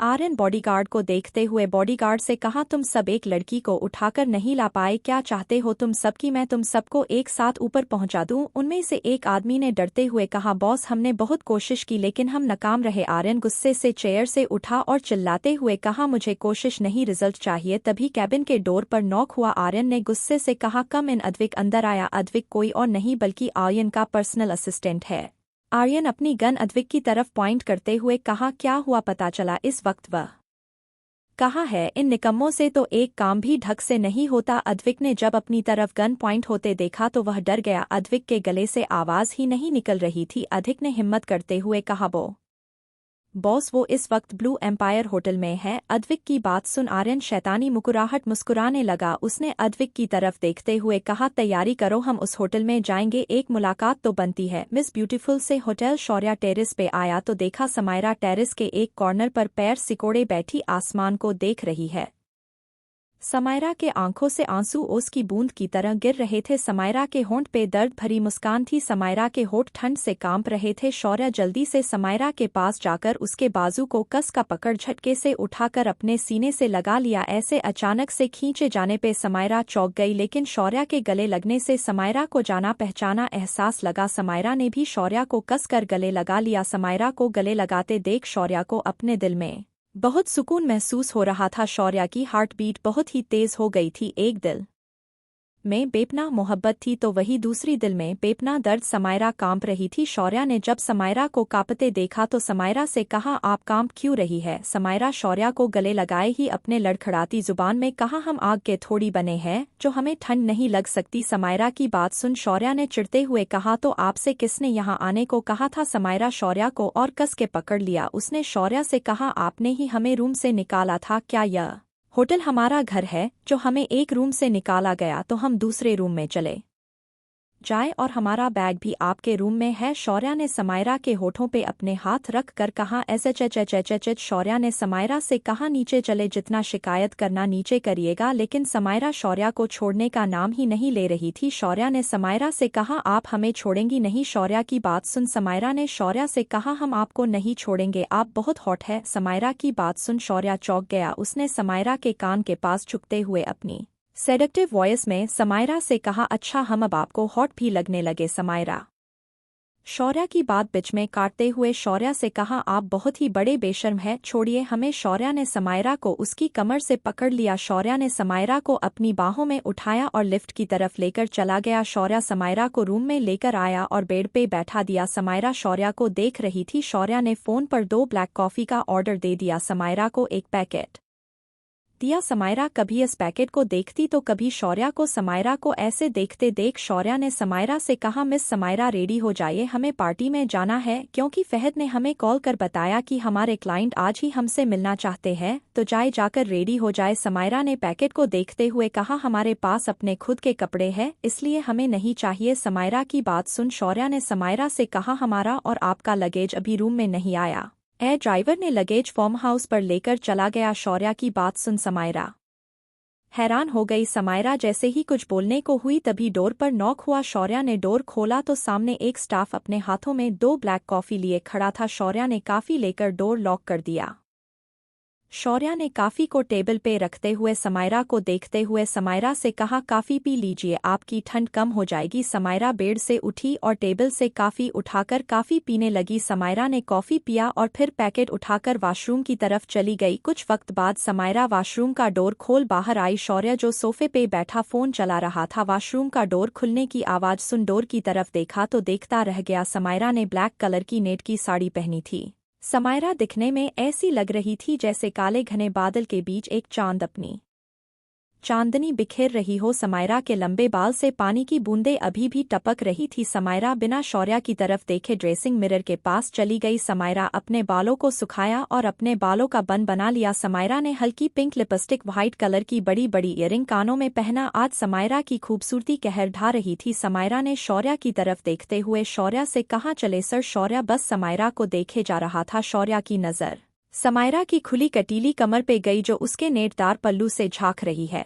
आर्यन बॉडीगार्ड को देखते हुए बॉडीगार्ड से कहा, तुम सब एक लड़की को उठाकर नहीं ला पाए, क्या चाहते हो तुम सबकी मैं तुम सबको एक साथ ऊपर पहुंचा दूं? उनमें से एक आदमी ने डरते हुए कहा, बॉस हमने बहुत कोशिश की लेकिन हम नाकाम रहे। आर्यन गुस्से से चेयर से उठा और चिल्लाते हुए कहा, मुझे कोशिश नहीं रिजल्ट चाहिए। तभी कैबिन के डोर पर नॉक हुआ। आर्यन ने गुस्से से कहा, कम इन। अद्विक अंदर आया। अद्विक कोई और नहीं बल्कि आर्यन का पर्सनल असिस्टेंट है। आर्यन अपनी गन अद्विक की तरफ पॉइंट करते हुए कहा, क्या हुआ? पता चला? इस वक्त वह कहा है इन निकम्मों से तो एक काम भी ढंग से नहीं होता। अद्विक ने जब अपनी तरफ गन पॉइंट होते देखा तो वह डर गया। अद्विक के गले से आवाज ही नहीं निकल रही थी। अद्विक ने हिम्मत करते हुए कहा बॉस वो इस वक्त ब्लू एम्पायर होटल में है। अद्विक की बात सुन आर्यन शैतानी मुस्कुराने लगा। उसने अद्विक की तरफ देखते हुए कहा तैयारी करो, हम उस होटल में जाएंगे, एक मुलाकात तो बनती है। मिस ब्यूटीफुल से होटल शौर्या टेरेस पे आया तो देखा समायरा टेरेस के एक कॉर्नर पर पैर सिकोड़े बैठी आसमान को देख रही है। समायरा के आंखों से आंसू ओस की बूंद की तरह गिर रहे थे। समायरा के होंठ पे दर्द भरी मुस्कान थी। समायरा के होंठ ठंड से कांप रहे थे। शौर्या जल्दी से समायरा के पास जाकर उसके बाजू को कस का पकड़ झटके से उठाकर अपने सीने से लगा लिया। ऐसे अचानक से खींचे जाने पे समायरा चौंक गई, लेकिन शौर्या के गले लगने से समायरा को जाना पहचाना एहसास लगा। समायरा ने भी शौर्या को कसकर गले लगा लिया। समायरा को गले लगाते देख शौर्या को अपने दिल में बहुत सुकून महसूस हो रहा था। शौर्या की हार्ट बीट बहुत ही तेज हो गई थी। एक दिल में बेपनाह मोहब्बत थी तो वही दूसरी दिल में बेपनाह दर्द। समायरा कांप रही थी। शौर्या ने जब समायरा को कांपते देखा तो समायरा से कहा आप कांप क्यों रही है। समायरा शौर्या को गले लगाए ही अपने लड़खड़ाती जुबान में कहा हम आग के थोड़ी बने हैं जो हमें ठंड नहीं लग सकती। समायरा की बात सुन शौर्या ने चिढ़ते हुए कहा तो आपसे किसने यहाँ आने को कहा था। समायरा शौर्या को और कस के पकड़ लिया। उसने शौर्या से कहा आपने ही हमें रूम से निकाला था, क्या यह होटल हमारा घर है जो हमें एक रूम से निकाला गया तो हम दूसरे रूम में चले जाए और हमारा बैग भी आपके रूम में है। शौर्या ने समायरा के होठों पे अपने हाथ रख कर कहा ऐसे च। शौर्या ने समायरा से कहा नीचे चले, जितना शिकायत करना नीचे करिएगा। लेकिन समायरा शौर्या को छोड़ने का नाम ही नहीं ले रही थी। शौर्या ने समायरा से कहा आप हमें छोड़ेंगी नहीं। शौर्या की बात सुन समायरा ने शौर्या से कहा हम आपको नहीं छोड़ेंगे, आप बहुत हॉट है। समायरा की बात सुन शौर्या चौंक गया। उसने समायरा के कान के पास झुकते हुए अपनी सेडक्टिव वॉइस में समायरा से कहा अच्छा हम अब आपको हॉट भी लगने लगे। समायरा शौर्या की बात बीच में काटते हुए शौर्या से कहा आप बहुत ही बड़े बेशर्म है, छोड़िए हमें। शौर्या ने समायरा को उसकी कमर से पकड़ लिया। शौर्या ने समायरा को अपनी बाहों में उठाया और लिफ्ट की तरफ लेकर चला गया। शौर्या समायरा को रूम में लेकर आया और बेड पे बैठा दिया। समायरा शौर्या को देख रही थी। शौर्या ने फ़ोन पर 2 ब्लैक कॉफ़ी का ऑर्डर दे दिया। समायरा को एक पैकेट दिया। समायरा कभी इस पैकेट को देखती तो कभी शौर्या को। समायरा को ऐसे देखते देख शौर्या ने समायरा से कहा मिस समायरा रेडी हो जाइए, हमें पार्टी में जाना है, क्योंकि फहद ने हमें कॉल कर बताया कि हमारे क्लाइंट आज ही हमसे मिलना चाहते हैं, तो जाकर रेडी हो जाए। समायरा ने पैकेट को देखते हुए कहा हमारे पास अपने खुद के कपड़े हैं, इसलिए हमें नहीं चाहिए। समायरा की बात सुन शौर्या ने समायरा से कहा हमारा और आपका लगेज अभी रूम में नहीं आया, एयर ड्राइवर ने लगेज फार्म हाउस पर लेकर चला गया। शौर्या की बात सुन समायरा हैरान हो गई। समायरा जैसे ही कुछ बोलने को हुई तभी डोर पर नॉक हुआ। शौर्या ने डोर खोला तो सामने एक स्टाफ अपने हाथों में 2 ब्लैक कॉफ़ी लिए खड़ा था। शौर्या ने कॉफ़ी लेकर डोर लॉक कर दिया। शौर्या ने कॉफ़ी को टेबल पे रखते हुए समायरा को देखते हुए समायरा से कहा कॉफ़ी पी लीजिए, आपकी ठंड कम हो जाएगी। समायरा बेड से उठी और टेबल से कॉफ़ी उठाकर कॉफ़ी पीने लगी। समायरा ने कॉफ़ी पिया और फिर पैकेट उठाकर वॉशरूम की तरफ चली गई। कुछ वक्त बाद समायरा वॉशरूम का डोर खोल बाहर आई। शौर्या जो सोफे पे बैठा फ़ोन चला रहा था, वॉशरूम का डोर खुलने की आवाज़ सुन डोर की तरफ देखा तो देखता रह गया। समायरा ने ब्लैक कलर की नेट की साड़ी पहनी थी। समायरा दिखने में ऐसी लग रही थी जैसे काले घने बादल के बीच एक चांद अपनी चांदनी बिखेर रही हो। समायरा के लंबे बाल से पानी की बूंदें अभी भी टपक रही थी। समायरा बिना शौर्या की तरफ देखे ड्रेसिंग मिरर के पास चली गई। समायरा अपने बालों को सुखाया और अपने बालों का बन बना लिया। समायरा ने हल्की पिंक लिपस्टिक, वाइट कलर की बड़ी बड़ी इयरिंग कानों में पहना। आज समायरा की खूबसूरती कहर ढा रही थी। समायरा ने शौर्या की तरफ देखते हुए शौर्या से कहा चले सर। शौर्या बस समायरा को देखे जा रहा था। शौर्या की नज़र समायरा की खुली कटीली कमर पे गई जो उसके नेटदार पल्लू से झांक रही है।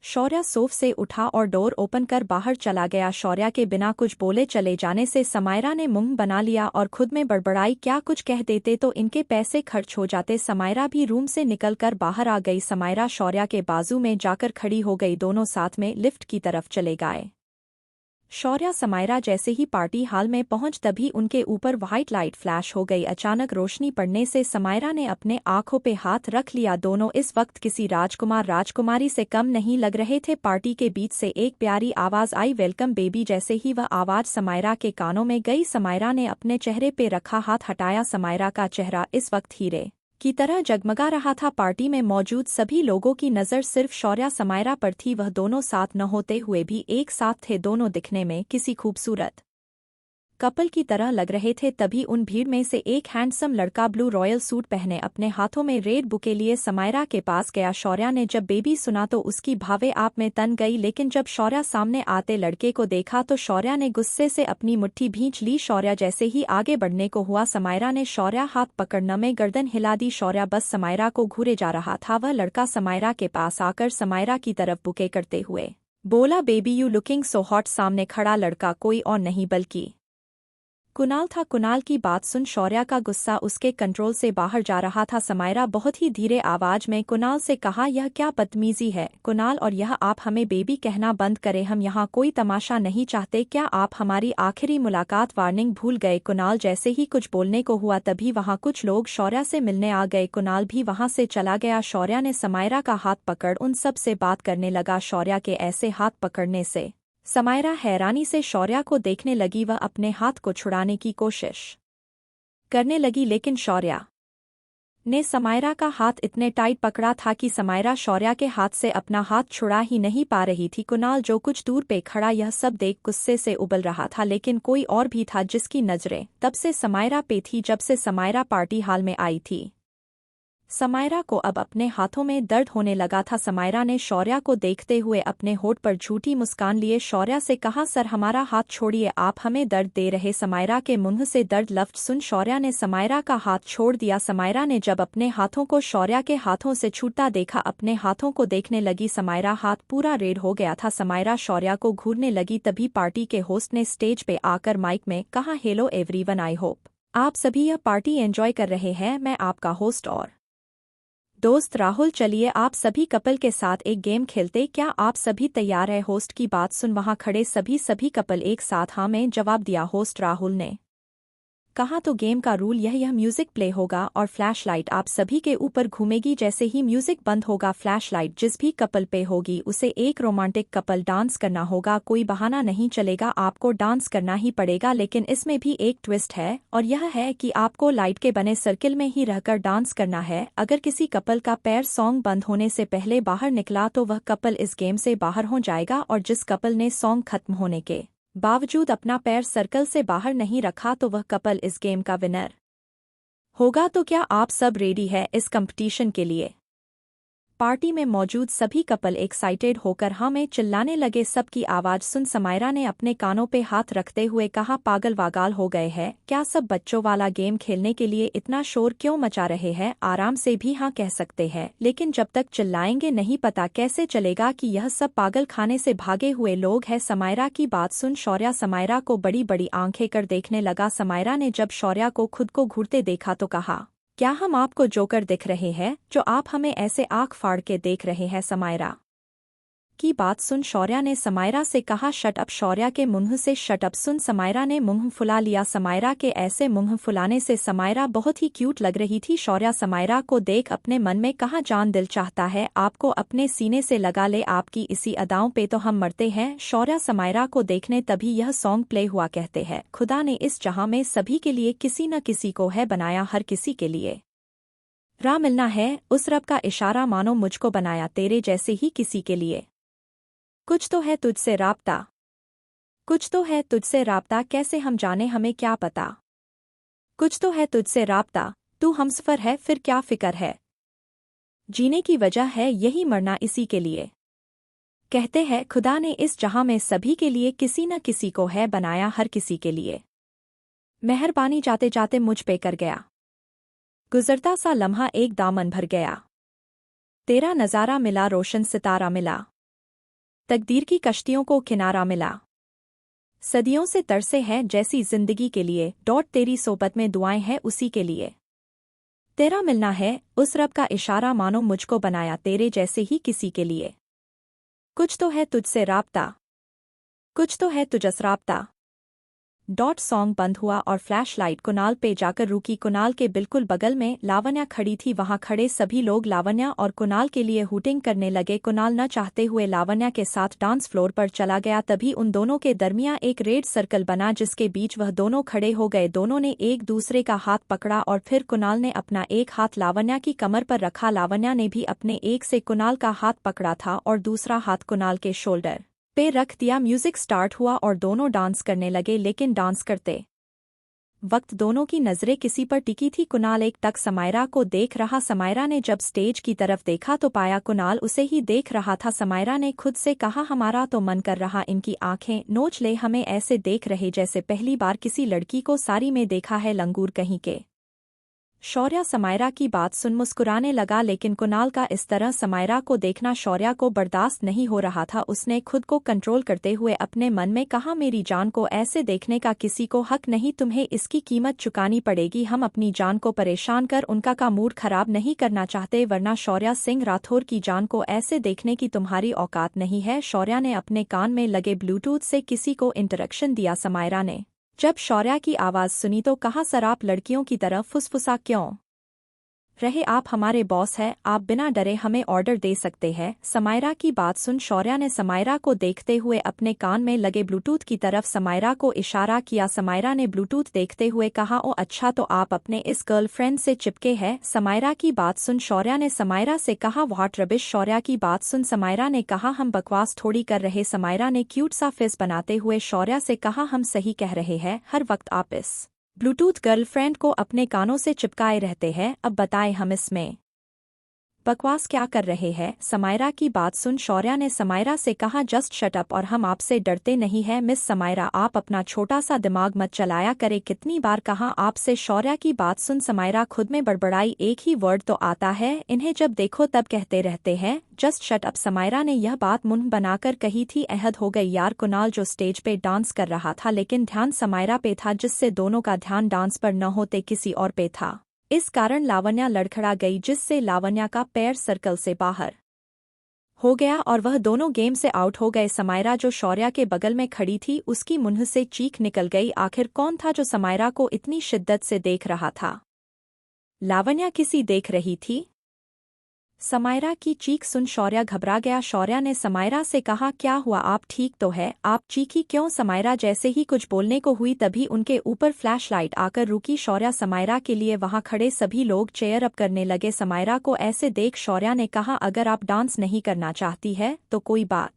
शौर्या सोफ से उठा और डोर ओपन कर बाहर चला गया। शौर्या के बिना कुछ बोले चले जाने से समायरा ने मुंह बना लिया और खुद में बड़बड़ाई क्या कुछ कह देते तो इनके पैसे खर्च हो जाते। समायरा भी रूम से निकलकर बाहर आ गई। समायरा शौर्या के बाजू में जाकर खड़ी हो गई। दोनों साथ में लिफ्ट की तरफ चले गए। शौर्या समायरा जैसे ही पार्टी हॉल में पहुंच तभी उनके ऊपर व्हाइट लाइट फ्लैश हो गई। अचानक रोशनी पड़ने से समायरा ने अपने आंखों पे हाथ रख लिया। दोनों इस वक्त किसी राजकुमार राजकुमारी से कम नहीं लग रहे थे। पार्टी के बीच से एक प्यारी आवाज आई, वेलकम बेबी। जैसे ही वह आवाज समायरा के कानों में गई, समायरा ने अपने चेहरे पे रखा हाथ हटाया। समायरा का चेहरा इस वक्त हीरे की तरह जगमगा रहा था। पार्टी में मौजूद सभी लोगों की नज़र सिर्फ शौर्या समायरा पर थी। वह दोनों साथ न होते हुए भी एक साथ थे। दोनों दिखने में किसी खूबसूरत कपल की तरह लग रहे थे। तभी उन भीड़ में से एक हैंडसम लड़का ब्लू रॉयल सूट पहने अपने हाथों में रेड बुके लिए समायरा के पास गया। शौर्या ने जब बेबी सुना तो उसकी भावे आप में तन गई, लेकिन जब शौर्या सामने आते लड़के को देखा तो शौर्या ने गुस्से से अपनी मुट्ठी भींच ली। शौर्या जैसे ही आगे बढ़ने को हुआ, समायरा ने शौर्या हाथ पकड़ने में गर्दन हिला दी। शौर्या बस समायरा को घूरे जा रहा था। वह लड़का समायरा के पास आकर समायरा की तरफ बुके करते हुए बोला, baby you looking so hot. सामने खड़ा लड़का कोई और नहीं बल्कि कुणाल था। कुणाल की बात सुन शौर्या का गुस्सा उसके कंट्रोल से बाहर जा रहा था। समायरा बहुत ही धीरे आवाज में कुणाल से कहा, यह क्या बदतमीजी है कुणाल, और यह आप हमें बेबी कहना बंद करें। हम यहाँ कोई तमाशा नहीं चाहते। क्या आप हमारी आखिरी मुलाकात वार्निंग भूल गए? कुणाल जैसे ही कुछ बोलने को हुआ तभी वहाँ कुछ लोग शौर्या से मिलने आ गए। कुणाल भी वहाँ से चला गया। शौर्या ने समायरा का हाथ पकड़ उन सब से बात करने लगा। शौर्या के ऐसे हाथ पकड़ने से समायरा हैरानी से शौर्या को देखने लगी। वह अपने हाथ को छुड़ाने की कोशिश करने लगी, लेकिन शौर्या ने समायरा का हाथ इतने टाइट पकड़ा था कि समायरा शौर्या के हाथ से अपना हाथ छुड़ा ही नहीं पा रही थी। कुणाल जो कुछ दूर पे खड़ा यह सब देख गुस्से से उबल रहा था, लेकिन कोई और भी था जिसकी नजरें तब से समायरा पे थी जब से समायरा पार्टी हॉल में आई थी। समायरा को अब अपने हाथों में दर्द होने लगा था। समायरा ने शौर्या को देखते हुए अपने होठ पर झूठी मुस्कान लिए शौर्या से कहा, सर हमारा हाथ छोड़िए, आप हमें दर्द दे रहे। समायरा के मुंह से दर्द लफ्ज सुन शौर्या ने समायरा का हाथ छोड़ दिया। समायरा ने जब अपने हाथों को शौर्या के हाथों से छूटता देखा, अपने हाथों को देखने लगी। समायरा हाथ पूरा रेड हो गया था। समायरा शौर्या को घूरने लगी। तभी पार्टी के होस्ट ने स्टेज पे आकर माइक में कहा, हेलो एवरीवन, आई होप आप सभी यह पार्टी एंजॉय कर रहे हैं। मैं आपका होस्ट और दोस्त राहुल, चलिए आप सभी कपल के साथ एक गेम खेलते। क्या आप सभी तैयार है? होस्ट की बात सुन वहां खड़े सभी कपल एक साथ हाँ में जवाब दिया। होस्ट राहुल ने कहा, तो गेम का रूल यह म्यूजिक प्ले होगा और फ्लैश लाइट आप सभी के ऊपर घूमेगी। जैसे ही म्यूजिक बंद होगा, फ्लैश लाइट जिस भी कपल पे होगी उसे एक रोमांटिक कपल डांस करना होगा। कोई बहाना नहीं चलेगा, आपको डांस करना ही पड़ेगा। लेकिन इसमें भी एक ट्विस्ट है और यह है कि आपको लाइट के बने सर्किल में ही रहकर डांस करना है। अगर किसी कपल का पैर सॉन्ग बंद होने से पहले बाहर निकला तो वह कपल इस गेम से बाहर हो जाएगा, और जिस कपल ने सॉन्ग खत्म होने के बावजूद अपना पैर सर्कल से बाहर नहीं रखा तो वह कपल इस गेम का विनर होगा। तो क्या आप सब रेडी है इस कंपटीशन के लिए? पार्टी में मौजूद सभी कपल एक्साइटेड होकर हाँ में चिल्लाने लगे। सबकी आवाज सुन समायरा ने अपने कानों पे हाथ रखते हुए कहा, पागल वागाल हो गए हैं क्या? सब बच्चों वाला गेम खेलने के लिए इतना शोर क्यों मचा रहे हैं? आराम से भी हाँ कह सकते हैं, लेकिन जब तक चिल्लाएंगे नहीं पता कैसे चलेगा कि यह सब पागल खाने से भागे हुए लोग हैं। समायरा की बात सुन शौर्या समायरा को बड़ी बड़ी आंखें कर देखने लगा। समायरा ने जब शौर्या को खुद को घूरते देखा तो कहा, क्या हम आपको जोकर दिख रहे हैं जो आप हमें ऐसे आंख फाड़ के देख रहे हैं? समायरा की बात सुन शौर्या ने समायरा से कहा, शट अप। शौर्या के मुंह से शट अप सुन समायरा ने मुंह फुला लिया। समायरा के ऐसे मुंह फुलाने से समायरा बहुत ही क्यूट लग रही थी। शौर्या समायरा को देख अपने मन में कहा, जान दिल चाहता है आपको अपने सीने से लगा ले, आपकी इसी अदाओं पे तो हम मरते हैं। शौर्या समायरा को देखने तभी यह सॉन्ग प्ले हुआ। कहते हैं खुदा ने इस जहां में सभी के लिए किसी न किसी को है बनाया, हर किसी के लिए राह मिलना है। उस रब का इशारा मानो मुझको बनाया, तेरे जैसे ही किसी के लिए कुछ तो है तुझसे राब्ता, कुछ तो है तुझसे राब्ता, कैसे हम जाने हमें क्या पता। कुछ तो है तुझसे राब्ता, तू हमसफर है फिर क्या फिक्र है। जीने की वजह है यही मरना इसी के लिए। कहते हैं खुदा ने इस जहां में सभी के लिए किसी न किसी को है बनाया, हर किसी के लिए मेहरबानी जाते जाते मुझ पे कर गया। गुजरता सा लम्हा एक दामन भर गया, तेरा नज़ारा मिला रोशन सितारा मिला, तकदीर की कश्तियों को किनारा मिला। सदियों से तरसे हैं जैसी जिंदगी के लिए, तेरी सोबत में दुआएं हैं उसी के लिए। तेरा मिलना है उस रब का इशारा मानो मुझको बनाया, तेरे जैसे ही किसी के लिए कुछ तो है तुझसे राब्ता, कुछ तो है तुझस राब्ता। सॉन्ग बंद हुआ और फ्लैशलाइट कुणाल पे जाकर रुकी। कुणाल के बिल्कुल बगल में लावण्या खड़ी थी। वहां खड़े सभी लोग लावण्या और कुणाल के लिए हूटिंग करने लगे। कुणाल न चाहते हुए लावण्या के साथ डांस फ्लोर पर चला गया। तभी उन दोनों के दरमियान एक रेड सर्कल बना जिसके बीच वह दोनों खड़े हो गए। दोनों ने एक दूसरे का हाथ पकड़ा और फिर कुणाल ने अपना एक हाथ लावण्या की कमर पर रखा। लावण्या ने भी अपने एक से कुणाल का हाथ पकड़ा था और दूसरा हाथ कुणाल के शोल्डर पे रख दिया। म्यूजिक स्टार्ट हुआ और दोनों डांस करने लगे, लेकिन डांस करते वक्त दोनों की नजरें किसी पर टिकी थी। कुणाल एक टक समायरा को देख रहा। समायरा ने जब स्टेज की तरफ देखा तो पाया कुणाल उसे ही देख रहा था। समायरा ने खुद से कहा, हमारा तो मन कर रहा इनकी आंखें नोच ले, हमें ऐसे देख रहे जैसे पहली बार किसी लड़की को साड़ी में देखा है, लंगूर कहीं के। शौर्या समायरा की बात सुन मुस्कुराने लगा, लेकिन कुणाल का इस तरह समायरा को देखना शौर्या को बर्दाश्त नहीं हो रहा था। उसने खुद को कंट्रोल करते हुए अपने मन में कहा, मेरी जान को ऐसे देखने का किसी को हक नहीं, तुम्हें इसकी कीमत चुकानी पड़ेगी। हम अपनी जान को परेशान कर उनका का मूड खराब नहीं करना चाहते, वरना शौर्या सिंह राठौर की जान को ऐसे देखने की तुम्हारी औकात नहीं है। शौर्या ने अपने कान में लगे ब्लूटूथ से किसी को इंटरेक्शन दिया। समायरा ने जब शौर्या की आवाज़ सुनी तो कहा, सर आप लड़कियों की तरफ फुसफुसा क्यों रहे, आप हमारे बॉस हैं, आप बिना डरे हमें ऑर्डर दे सकते हैं। समायरा की बात सुन शौर्या ने समायरा को देखते हुए अपने कान में लगे ब्लूटूथ की तरफ समायरा को इशारा किया। समायरा ने ब्लूटूथ देखते हुए कहा, ओ अच्छा, तो आप अपने इस गर्लफ्रेंड से चिपके हैं। समायरा की बात सुन शौर्या ने समायरा से कहा, व्हाट रबिश। शौर्या की बात सुन समायरा ने कहा, हम बकवास थोड़ी कर रहे। समायरा ने क्यूट सा फेस बनाते हुए शौर्या से कहा, हम सही कह रहे हैं, हर वक्त आप इस ब्लूटूथ गर्लफ्रेंड को अपने कानों से चिपकाए रहते हैं, अब बताएं हम इसमें बकवास क्या कर रहे हैं। समायरा की बात सुन शौर्या ने समायरा से कहा, जस्ट शट अप, और हम आपसे डरते नहीं हैं मिस समायरा, आप अपना छोटा सा दिमाग मत चलाया करे, कितनी बार कहा आपसे। शौर्या की बात सुन समायरा खुद में बड़बड़ाई, एक ही वर्ड तो आता है इन्हें, जब देखो तब कहते रहते हैं जस्ट शट अप। समायरा ने यह बात मुंह बनाकर कही थी। अहद हो गई यार। कुणाल जो स्टेज पे डांस कर रहा था, लेकिन ध्यान समायरा पे था, जिससे दोनों का ध्यान डांस पर न होते किसी और पे था। इस कारण लावण्या लड़खड़ा गई, जिससे लावण्या का पैर सर्कल से बाहर हो गया और वह दोनों गेम से आउट हो गए। समायरा जो शौर्या के बगल में खड़ी थी, उसकी मुंह से चीख निकल गई। आखिर कौन था जो समायरा को इतनी शिद्दत से देख रहा था? लावण्या किसी देख रही थी? समायरा की चीख सुन शौर्या घबरा गया। शौर्या ने समायरा से कहा, क्या हुआ, आप ठीक तो है, आप चीखी क्यों? समायरा जैसे ही कुछ बोलने को हुई तभी उनके ऊपर फ्लैशलाइट आकर रुकी। शौर्या समायरा के लिए वहां खड़े सभी लोग चेयर अप करने लगे। समायरा को ऐसे देख शौर्या ने कहा, अगर आप डांस नहीं करना चाहती है तो कोई बात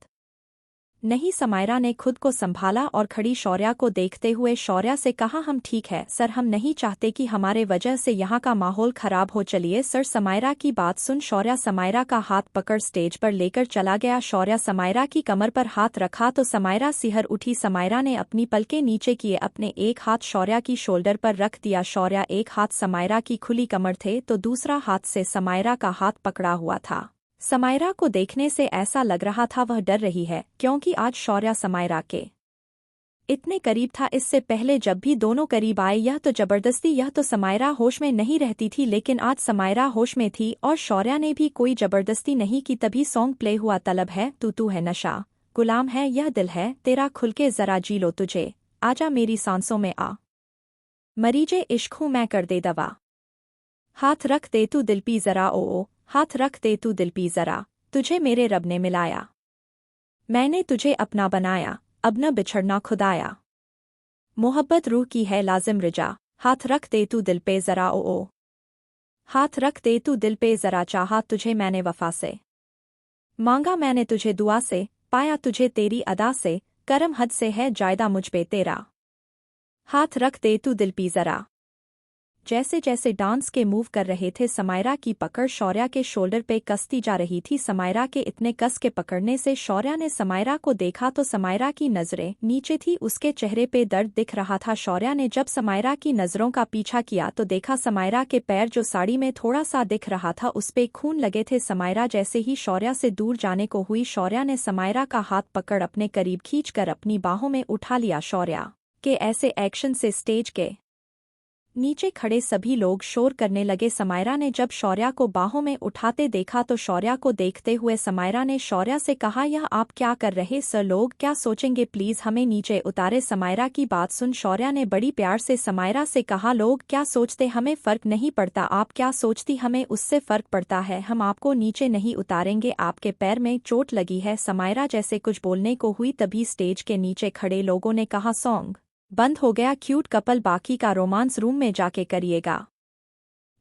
नहीं। समायरा ने खुद को संभाला और खड़ी शौर्या को देखते हुए शौर्या से कहा, हम ठीक है सर, हम नहीं चाहते कि हमारे वजह से यहाँ का माहौल खराब हो, चलिए सर। समायरा की बात सुन शौर्या समायरा का हाथ पकड़ स्टेज पर लेकर चला गया। शौर्या समायरा की कमर पर हाथ रखा तो समायरा सिहर उठी। समायरा ने अपनी पलकें नीचे किए, अपने एक हाथ शौर्या की शोल्डर पर रख दिया। शौर्या एक हाथ समायरा की खुली कमर थे तो दूसरा हाथ से समायरा का हाथ पकड़ा हुआ था। समायरा को देखने से ऐसा लग रहा था वह डर रही है, क्योंकि आज शौर्या समायरा के इतने करीब था। इससे पहले जब भी दोनों करीब आए यह तो जबरदस्ती, यह तो समायरा होश में नहीं रहती थी, लेकिन आज समायरा होश में थी और शौर्या ने भी कोई जबरदस्ती नहीं की। तभी सॉन्ग प्ले हुआ, तलब है तू है नशा, गुलाम है यह दिल है तेरा, खुल के जरा जी लो तुझे, आजा मेरी सांसों में आ, मरीजे इश्क हूँ मैं कर दे दवा, हाथ रख दे तू दिल पी जरा, ओ हाथ रख दे तू दिल पी जरा, तुझे मेरे रब ने मिलाया, मैंने तुझे अपना बनाया, अब न बिछड़ना खुदाया, मोहब्बत रूह की है लाजिम रिजा, हाथ रख दे तू दिल पे जरा, ओ हाथ रख दे तू दिल पे जरा, चाहा तुझे मैंने वफा से, मांगा मैंने तुझे दुआ से, पाया तुझे तेरी अदा से, करम हद से है जायदा मुझ पे तेरा, हाथ रख दे तू दिल पी जरा। जैसे जैसे डांस के मूव कर रहे थे, समायरा की पकड़ शौर्या के शोल्डर पे कसती जा रही थी। समायरा के इतने कस के पकड़ने से शौर्या ने समायरा को देखा तो समायरा की नजरें नीचे थी, उसके चेहरे पे दर्द दिख रहा था। शौर्या ने जब समायरा की नजरों का पीछा किया तो देखा समायरा के पैर जो साड़ी में थोड़ा सा दिख रहा था उस पे खून लगे थे। समायरा जैसे ही शौर्या से दूर जाने को हुई, शौर्या ने समायरा का हाथ पकड़ अपने करीब खींचकर अपनी बाहों में उठा लिया। शौर्या के ऐसे एक्शन से स्टेज के नीचे खड़े सभी लोग शोर करने लगे। समायरा ने जब शौर्या को बाहों में उठाते देखा तो शौर्या को देखते हुए समायरा ने शौर्या से कहा, यह आप क्या कर रहे सर, लोग क्या सोचेंगे, प्लीज हमें नीचे उतारे। समायरा की बात सुन शौर्या ने बड़ी प्यार से समायरा से कहा, लोग क्या सोचते हमें फर्क नहीं पड़ता, आप क्या सोचती हमें उससे फर्क पड़ता है, हम आपको नीचे नहीं उतारेंगे, आपके पैर में चोट लगी है। समायरा जैसे कुछ बोलने को हुई तभी स्टेज के नीचे खड़े लोगों ने कहा, सॉन्ग बंद हो गया, क्यूट कपल बाकी का रोमांस रूम में जाके करिएगा।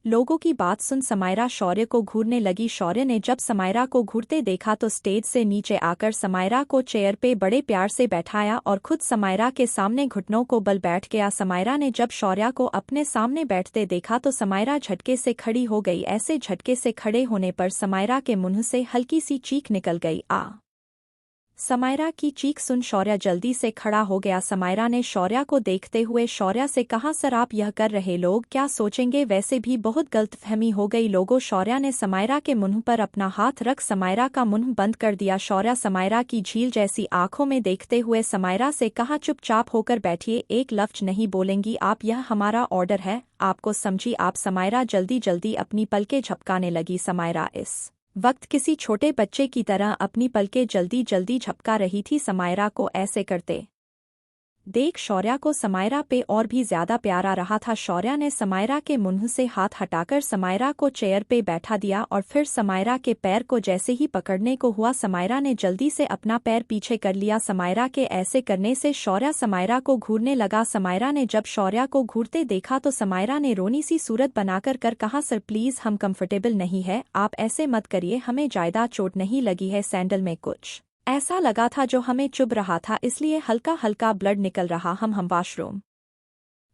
लोगों की बात सुन समायरा शौर्य को घूरने लगी। शौर्य ने जब समायरा को घूरते देखा तो स्टेज से नीचे आकर समायरा को चेयर पे बड़े प्यार से बैठाया और खुद समायरा के सामने घुटनों को बल बैठ गया। समायरा ने जब शौर्या को अपने सामने बैठते देखा तो समायरा झटके से खड़ी हो गई। ऐसे झटके से खड़े होने पर समायरा के मुंह से हल्की सी चीख निकल गई। समायरा की चीख सुन शौर्या जल्दी से खड़ा हो गया। समायरा ने शौर्या को देखते हुए शौर्या से कहा, सर आप यह कर रहे, लोग क्या सोचेंगे, वैसे भी बहुत गलतफहमी हो गई लोगों। शौर्या ने समायरा के मुंह पर अपना हाथ रख समायरा का मुंह बंद कर दिया। शौर्या समायरा की झील जैसी आंखों में देखते हुए समायरा से कहा, चुपचाप होकर बैठिए, एक लफ्ज नहीं बोलेंगी आप, यह हमारा ऑर्डर है, आपको समझी आप। समायरा जल्दी जल्दी अपनी पलकें झपकाने लगी। समायरा इस वक्त किसी छोटे बच्चे की तरह अपनी पलकें जल्दी जल्दी झपका रही थी। समायरा को ऐसे करते देख शौर्या को समायरा पे और भी ज्यादा प्यार आ रहा था। शौर्या ने समायरा के मुंह से हाथ हटाकर समायरा को चेयर पे बैठा दिया और फिर समायरा के पैर को जैसे ही पकड़ने को हुआ समायरा ने जल्दी से अपना पैर पीछे कर लिया। समायरा के ऐसे करने से शौर्या समायरा को घूरने लगा। समायरा ने जब शौर्या को घूरते देखा तो समायरा ने रोनी सी सूरत बनाकर कहा, सर प्लीज हम कंफर्टेबल नहीं है, आप ऐसे मत करिए, हमें ज्यादा चोट नहीं लगी है, सैंडल में कुछ ऐसा लगा था जो हमें चुभ रहा था, इसलिए हल्का हल्का ब्लड निकल रहा, हम वाशरूम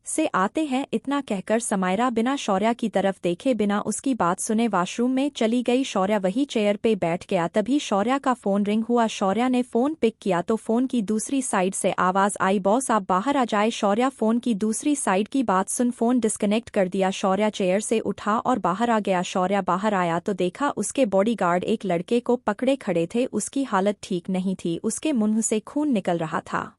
से आते हैं। इतना कहकर समायरा बिना शौर्या की तरफ देखे बिना उसकी बात सुने वॉशरूम में चली गई। शौर्या वही चेयर पे बैठ गया। तभी शौर्या का फोन रिंग हुआ। शौर्या ने फोन पिक किया तो फोन की दूसरी साइड से आवाज आई, बॉस आप बाहर आ जाए। शौर्या फोन की दूसरी साइड की बात सुन फोन डिस्कनेक्ट कर दिया। शौर्या चेयर से उठा और बाहर आ गया। शौर्या बाहर आया तो देखा उसके बॉडीगार्ड एक लड़के को पकड़े खड़े थे। उसकी हालत ठीक नहीं थी, उसके मुंह से खून निकल रहा था।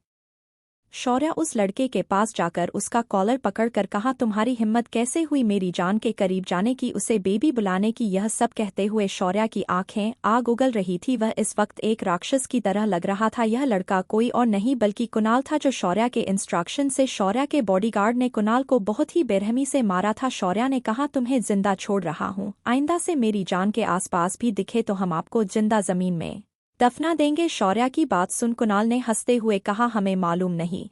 शौर्या उस लड़के के पास जाकर उसका कॉलर पकड़कर कहा, तुम्हारी हिम्मत कैसे हुई मेरी जान के करीब जाने की, उसे बेबी बुलाने की। यह सब कहते हुए शौर्या की आंखें आग उगल रही थी। वह इस वक्त एक राक्षस की तरह लग रहा था। यह लड़का कोई और नहीं बल्कि कुणाल था, जो शौर्या के इंस्ट्रक्शन से शौर्या के बॉडीगार्ड ने कुणाल को बहुत ही बेरहमी से मारा था। शौर्या ने कहा, तुम्हें जिंदा छोड़ रहा हूँ, आइंदा से मेरी जान के आसपास भी दिखे तो हम आपको जिंदा जमीन में दफना देंगे। शौर्या की बात सुन कुणाल ने हंसते हुए कहा, हमें मालूम नहीं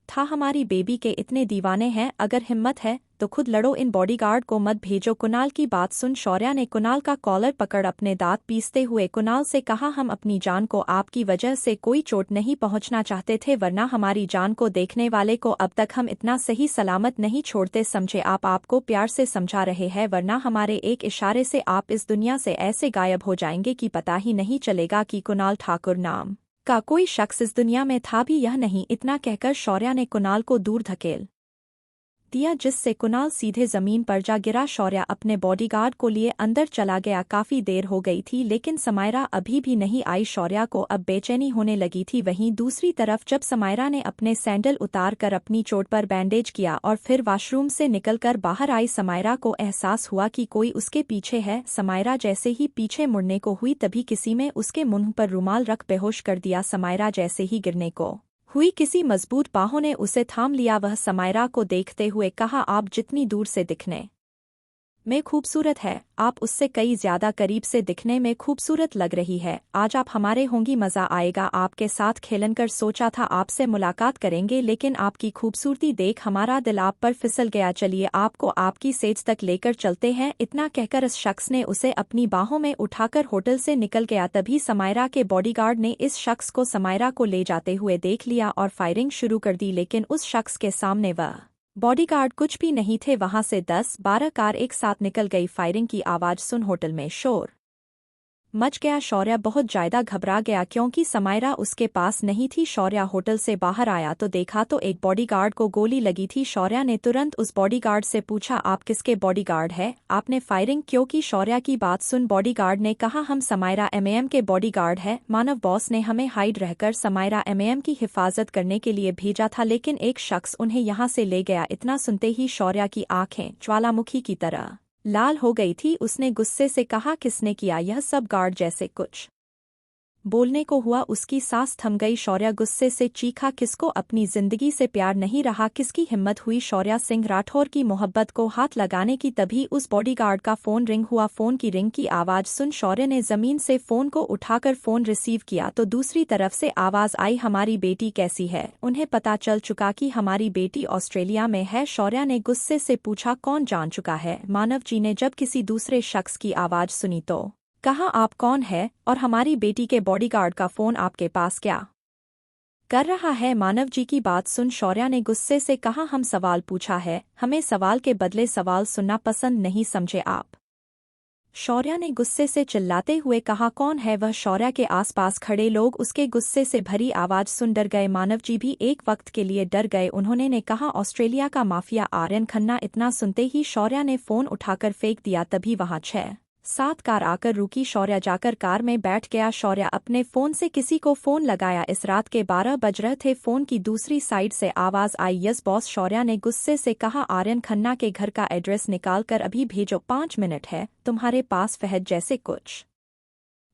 था हमारी बेबी के इतने दीवाने हैं, अगर हिम्मत है तो खुद लड़ो, इन बॉडीगार्ड को मत भेजो। कुणाल की बात सुन शौर्या ने कुणाल का कॉलर पकड़ अपने दांत पीसते हुए कुणाल से कहा, हम अपनी जान को आपकी वजह से कोई चोट नहीं पहुंचना चाहते थे, वरना हमारी जान को देखने वाले को अब तक हम इतना सही सलामत नहीं छोड़ते, समझे आप। आपको प्यार से समझा रहे हैं, वरना हमारे एक इशारे से आप इस दुनिया से ऐसे गायब हो जाएंगे कि पता ही नहीं चलेगा कि कुणाल ठाकुर नाम का कोई शख्स इस दुनिया में था भी यह नहीं। इतना कहकर शौर्या ने कुणाल को दूर धकेल दिया, जिससे कुणाल सीधे जमीन पर जा गिरा। शौर्या अपने बॉडीगार्ड को लिए अंदर चला गया। काफी देर हो गई थी लेकिन समायरा अभी भी नहीं आई। शौर्या को अब बेचैनी होने लगी थी। वहीं दूसरी तरफ जब समायरा ने अपने सैंडल उतार कर अपनी चोट पर बैंडेज किया और फिर वॉशरूम से निकलकर बाहर आई, समायरा को एहसास हुआ कि कोई उसके पीछे है। समायरा जैसे ही पीछे मुड़ने को हुई तभी किसी में उसके मुंह पर रुमाल रख बेहोश कर दिया। समायरा जैसे ही गिरने को हुई किसी मजबूत बाहों ने उसे थाम लिया। वह समायरा को देखते हुए कहा, आप जितनी दूर से दिखने में खूबसूरत है, आप उससे कई ज्यादा करीब से दिखने में खूबसूरत लग रही है। आज आप हमारे होंगी, मजा आएगा आपके साथ खेलन कर। सोचा था आपसे मुलाकात करेंगे लेकिन आपकी खूबसूरती देख हमारा दिल आप पर फिसल गया। चलिए आपको आपकी सेज तक लेकर चलते हैं। इतना कहकर इस शख्स ने उसे अपनी बाहों में उठाकर होटल से निकल गया। तभी समायरा के बॉडीगार्ड ने इस शख्स को समायरा को ले जाते हुए देख लिया और फायरिंग शुरू कर दी, लेकिन उस शख्स के सामने वह बॉडीगार्ड कुछ भी नहीं थे। वहां से 10-12 कार एक साथ निकल गई। फायरिंग की आवाज सुन होटल में शोर मच गया। शौर्य बहुत ज्यादा घबरा गया क्योंकि समायरा उसके पास नहीं थी। शौर्य होटल से बाहर आया तो देखा तो एक बॉडीगार्ड को गोली लगी थी। शौर्य ने तुरंत उस बॉडीगार्ड से पूछा, आप किसके बॉडीगार्ड है? आपने फायरिंग क्यों की? शौर्य की बात सुन बॉडीगार्ड ने कहा, हम समायरा एमएम के बॉडीगार्ड है। मानव बॉस ने हमें हाइड रहकर समायरा एमएम की हिफाजत करने के लिए भेजा था, लेकिन एक शख्स उन्हें यहाँ से ले गया। इतना सुनते ही शौर्य की आंखें ज्वालामुखी की तरह लाल हो गई थी। उसने गुस्से से कहा, किसने किया यह सब? गार्ड जैसे कुछ बोलने को हुआ, उसकी सांस थम गई। शौर्य गुस्से से चीखा, किसको अपनी जिंदगी से प्यार नहीं रहा? किसकी हिम्मत हुई शौर्य सिंह राठौर की मोहब्बत को हाथ लगाने की? तभी उस बॉडीगार्ड का फोन रिंग हुआ। फोन की रिंग की आवाज सुन शौर्य ने जमीन से फोन को उठाकर फोन रिसीव किया तो दूसरी तरफ से आवाज आई, हमारी बेटी कैसी है? उन्हें पता चल चुका कि हमारी बेटी ऑस्ट्रेलिया में है। शौर्य ने गुस्से से पूछा, कौन जान चुका है? मानव जी ने जब किसी दूसरे शख्स की आवाज सुनी तो कहा, आप कौन है और हमारी बेटी के बॉडीगार्ड का फोन आपके पास क्या कर रहा है? मानव जी की बात सुन शौर्य ने गुस्से से कहा, हम सवाल पूछा है, हमें सवाल के बदले सवाल सुनना पसंद नहीं समझे आप? शौर्य ने गुस्से से चिल्लाते हुए कहा, कौन है वह? शौर्य के आसपास खड़े लोग उसके गुस्से से भरी आवाज सुन डर गए। मानव जी भी एक वक्त के लिए डर गए। उन्होंने ने कहा, ऑस्ट्रेलिया का माफिया आर्यन खन्ना। इतना सुनते ही शौर्य ने फोन उठाकर फेंक दिया। तभी वहां 6-7 कार आकर रुकी। शौर्य जाकर कार में बैठ गया। शौर्य अपने फोन से किसी को फोन लगाया। इस रात के 12 बज रहे थे। फोन की दूसरी साइड से आवाज आई, यस बॉस। शौर्य ने गुस्से से कहा, आर्यन खन्ना के घर का एड्रेस निकाल कर अभी भेजो। 5 मिनट है तुम्हारे पास? फहद जैसे कुछ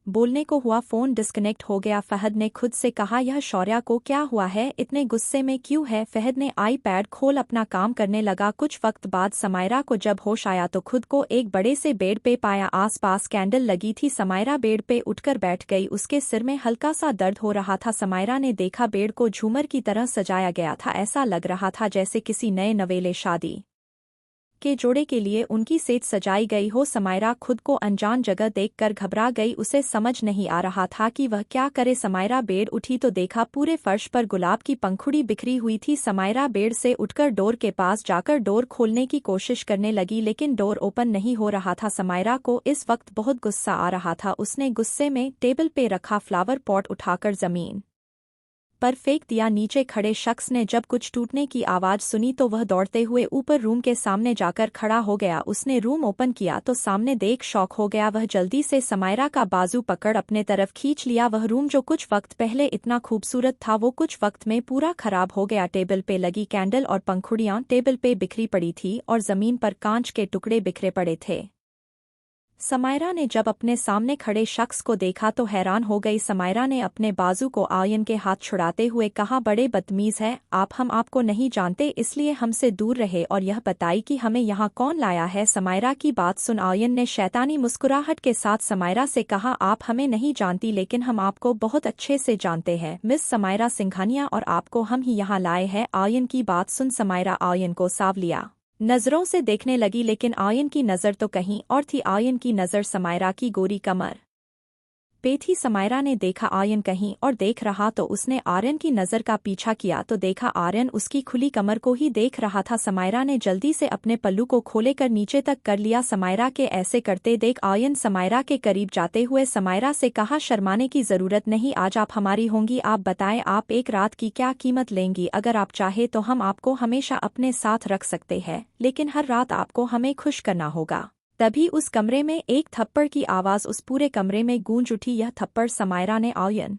बोलने को हुआ। फोन डिस्कनेक्ट हो गया। फहद ने खुद से कहा, यह शौर्य को क्या हुआ है? इतने गुस्से में क्यों है? फहद ने आईपैड खोल अपना काम करने लगा। कुछ वक्त बाद समायरा को जब होश आया तो खुद को एक बड़े से बेड पे पाया। आसपास कैंडल लगी थी। समायरा बेड पे उठकर बैठ गई। उसके सिर में हल्का सा दर्द हो रहा था। समायरा ने देखा बेड को झूमर की तरह सजाया गया था। ऐसा लग रहा था जैसे किसी नए नवेले शादी के जोड़े के लिए उनकी सेज सजाई गई हो। समायरा खुद को अनजान जगह देखकर घबरा गई। उसे समझ नहीं आ रहा था कि वह क्या करे। समायरा बेड उठी तो देखा पूरे फर्श पर गुलाब की पंखुड़ी बिखरी हुई थी। समायरा बेड से उठकर डोर के पास जाकर डोर खोलने की कोशिश करने लगी, लेकिन डोर ओपन नहीं हो रहा था। समायरा को इस वक्त बहुत गुस्सा आ रहा था। उसने गुस्से में टेबल पे रखा फ्लावर पॉट उठाकर जमीन पर फेंक दिया। नीचे खड़े शख्स ने जब कुछ टूटने की आवाज सुनी तो वह दौड़ते हुए ऊपर रूम के सामने जाकर खड़ा हो गया। उसने रूम ओपन किया तो सामने देख शॉक हो गया। वह जल्दी से समायरा का बाजू पकड़ अपने तरफ खींच लिया। वह रूम जो कुछ वक्त पहले इतना खूबसूरत था वो कुछ वक्त में पूरा खराब हो गया। टेबल पे लगी कैंडल और पंखुड़ियां टेबल पे बिखरी पड़ी थी और जमीन पर कांच के टुकड़े बिखरे पड़े थे। समायरा ने जब अपने सामने खड़े शख्स को देखा तो हैरान हो गई। समायरा ने अपने बाजू को आयन के हाथ छुड़ाते हुए कहा, बड़े बदतमीज है आप, हम आपको नहीं जानते इसलिए हमसे दूर रहे और यह बताई कि हमें यहाँ कौन लाया है? समायरा की बात सुन आयन ने शैतानी मुस्कुराहट के साथ समायरा से कहा, आप हमें नहीं जानती लेकिन हम आपको बहुत अच्छे से जानते हैं, मिस समायरा सिंघानिया, और आपको हम ही यहाँ लाए हैं। आयन की बात सुन समायरा आयन को सावलिया नजरों से देखने लगी, लेकिन आयन की नज़र तो कहीं और थी। आयन की नज़र समायरा की गोरी कमर पे थी। समायरा ने देखा आयन कहीं और देख रहा तो उसने आर्यन की नज़र का पीछा किया तो देखा आर्यन उसकी खुली कमर को ही देख रहा था। समायरा ने जल्दी से अपने पल्लू को खोले कर नीचे तक कर लिया। समायरा के ऐसे करते देख आयन समायरा के करीब जाते हुए समायरा से कहा, शर्माने की ज़रूरत नहीं, आज आप हमारी होंगी। आप बताएं आप एक रात की क्या कीमत लेंगी? अगर आप चाहे तो हम आपको हमेशा अपने साथ रख सकते हैं, लेकिन हर रात आपको हमें खुश करना होगा। तभी उस कमरे में एक थप्पड़ की आवाज़ उस पूरे कमरे में गूंज उठी। यह थप्पड़ समायरा ने आयन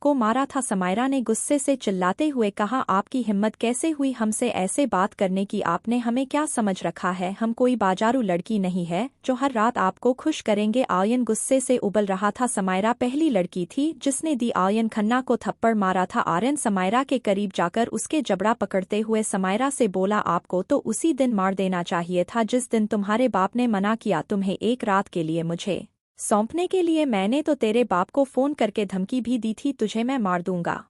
को मारा था। समायरा ने गुस्से से चिल्लाते हुए कहा, आपकी हिम्मत कैसे हुई हमसे ऐसे बात करने की? आपने हमें क्या समझ रखा है? हम कोई बाजारू लड़की नहीं है जो हर रात आपको खुश करेंगे। आयन गुस्से से उबल रहा था। समायरा पहली लड़की थी जिसने दी आयन खन्ना को थप्पड़ मारा था। आर्यन समायरा के करीब जाकर उसके जबड़ा पकड़ते हुए समायरा से बोला, आपको तो उसी दिन मार देना चाहिए था जिस दिन तुम्हारे बाप ने मना किया तुम्हें एक रात के लिए मुझे सौंपने के लिए। मैंने तो तेरे बाप को फोन करके धमकी भी दी थी तुझे मैं मार दूंगा,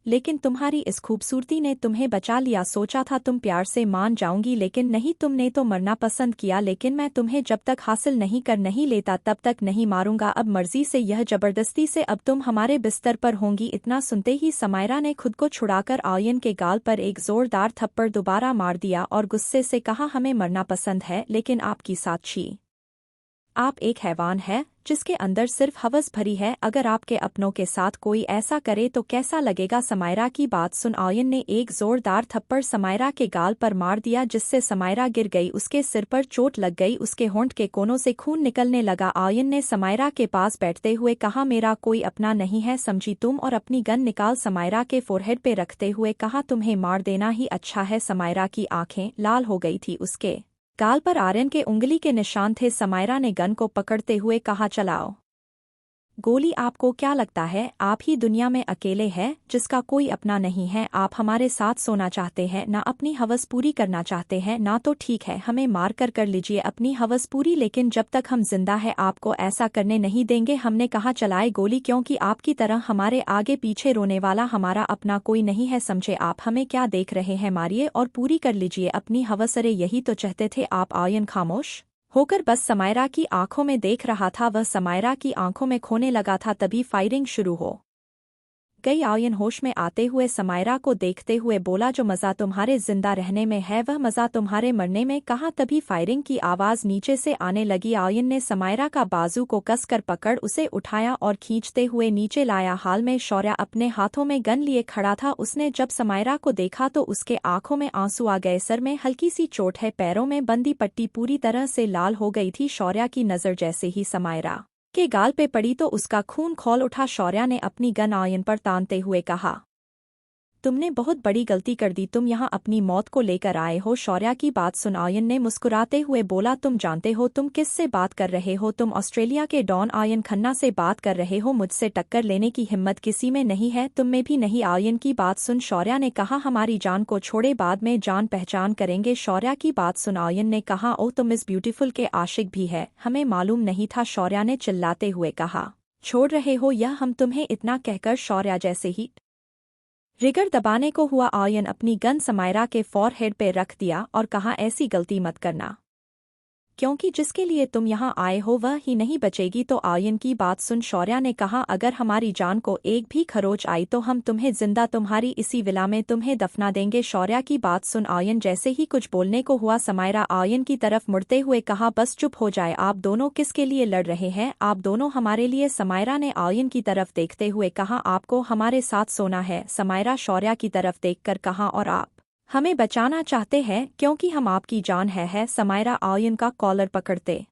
लेकिन तुम्हारी इस खूबसूरती ने तुम्हें बचा लिया। सोचा था तुम प्यार से मान जाऊंगी, लेकिन नहीं, तुमने तो मरना पसंद किया। लेकिन मैं तुम्हें जब तक हासिल नहीं लेता तब तक नहीं मारूंगा। अब मर्जी से, यह जबरदस्ती से अब तुम हमारे बिस्तर पर होंगी। इतना सुनते ही समायरा ने खुद को छुड़ाकर आयन के गाल पर एक जोरदार थप्पड़ दोबारा मार दिया और गुस्से से कहा, हमें मरना पसंद है लेकिन आपकी साक्षी आप एक हैवान है जिसके अंदर सिर्फ हवस भरी है। अगर आपके अपनों के साथ कोई ऐसा करे तो कैसा लगेगा। समायरा की बात सुन आर्यन ने एक जोरदार थप्पड़ समायरा के गाल पर मार दिया, जिससे समायरा गिर गई। उसके सिर पर चोट लग गई, उसके होंठ के कोनों से खून निकलने लगा। आर्यन ने समायरा के पास बैठते हुए कहा, मेरा कोई अपना नहीं है समझी तुम, और अपनी गन निकाल। समायरा के फोरहेड पे रखते हुए कहा, तुम्हें मार देना ही अच्छा है। समायरा की आंखें लाल हो गई थी, उसके गाल पर आर्यन के उंगली के निशान थे। समायरा ने गन को पकड़ते हुए कहा, चलाओ गोली। आपको क्या लगता है आप ही दुनिया में अकेले हैं जिसका कोई अपना नहीं है? आप हमारे साथ सोना चाहते हैं ना, अपनी हवस पूरी करना चाहते हैं ना? तो ठीक है, हमें मार कर लीजिए अपनी हवस पूरी, लेकिन जब तक हम जिंदा है आपको ऐसा करने नहीं देंगे। हमने कहा चलाए गोली, क्योंकि आपकी तरह हमारे आगे पीछे रोने वाला हमारा अपना कोई नहीं है, समझे आप? हमें क्या देख रहे हैं, मारिए और पूरी कर लीजिए अपनी हवस। अरे यही तो चाहते थे आप। आर्यन खामोश होकर बस समायरा की आंखों में देख रहा था। वह समायरा की आंखों में खोने लगा था, तभी फायरिंग शुरू हो गई। आर्यन होश में आते हुए समायरा को देखते हुए बोला, जो मज़ा तुम्हारे जिंदा रहने में है वह मज़ा तुम्हारे मरने में कहाँ। तभी फायरिंग की आवाज़ नीचे से आने लगी। आर्यन ने समायरा का बाजू को कसकर पकड़ उसे उठाया और खींचते हुए नीचे लाया। हाल में शौर्य अपने हाथों में गन लिए खड़ा था। उसने जब समायरा को देखा तो उसके आंखों में आंसू आ गए। सर में हल्की सी चोट है, पैरों में बंदी पट्टी पूरी तरह से लाल हो गई थी। शौर्य की नज़र जैसे ही समायरा के गाल पे पड़ी तो उसका खून खौल उठा। शौर्य ने अपनी गन आर्यन पर तानते हुए कहा, तुमने बहुत बड़ी गलती कर दी, तुम यहाँ अपनी मौत को लेकर आए हो। शौर्य की बात सुन आर्यन ने मुस्कुराते हुए बोला, तुम जानते हो तुम किस से बात कर रहे हो? तुम ऑस्ट्रेलिया के डॉन आर्यन खन्ना से बात कर रहे हो। मुझसे टक्कर लेने की हिम्मत किसी में नहीं है, तुम में भी नहीं। आर्यन की बात सुन शौर्य ने कहा, हमारी जान को छोड़े, बाद में जान पहचान करेंगे। शौर्य की बात सुन आर्यन ने कहा, ओ तुम इस ब्यूटीफुल के आशिक भी है, हमें मालूम नहीं था। शौर्य ने चिल्लाते हुए कहा, छोड़ रहे हो यह हम तुम्हें? इतना कहकर शौर्य जैसे ही रिगर दबाने को हुआ, आर्यन अपनी गन समायरा के फॉरहेड पे रख दिया और कहा, ऐसी गलती मत करना, क्योंकि जिसके लिए तुम यहाँ आए हो वह ही नहीं बचेगी। तो आर्यन की बात सुन शौर्य ने कहा, अगर हमारी जान को एक भी खरोच आई तो हम तुम्हें जिंदा तुम्हारी इसी विला में तुम्हें दफना देंगे। शौर्य की बात सुन आर्यन जैसे ही कुछ बोलने को हुआ, समायरा आर्यन की तरफ मुड़ते हुए कहा, बस चुप हो जाए, आप दोनों किसके लिए लड़ रहे हैं? आप दोनों हमारे लिए। समायरा ने आर्यन की तरफ देखते हुए कहा, आपको हमारे साथ सोना है। समायरा शौर्य की तरफ देखकर कहा, और आप हमें बचाना चाहते हैं क्योंकि हम आपकी जान है। समायरा आर्यन का कॉलर पकड़ते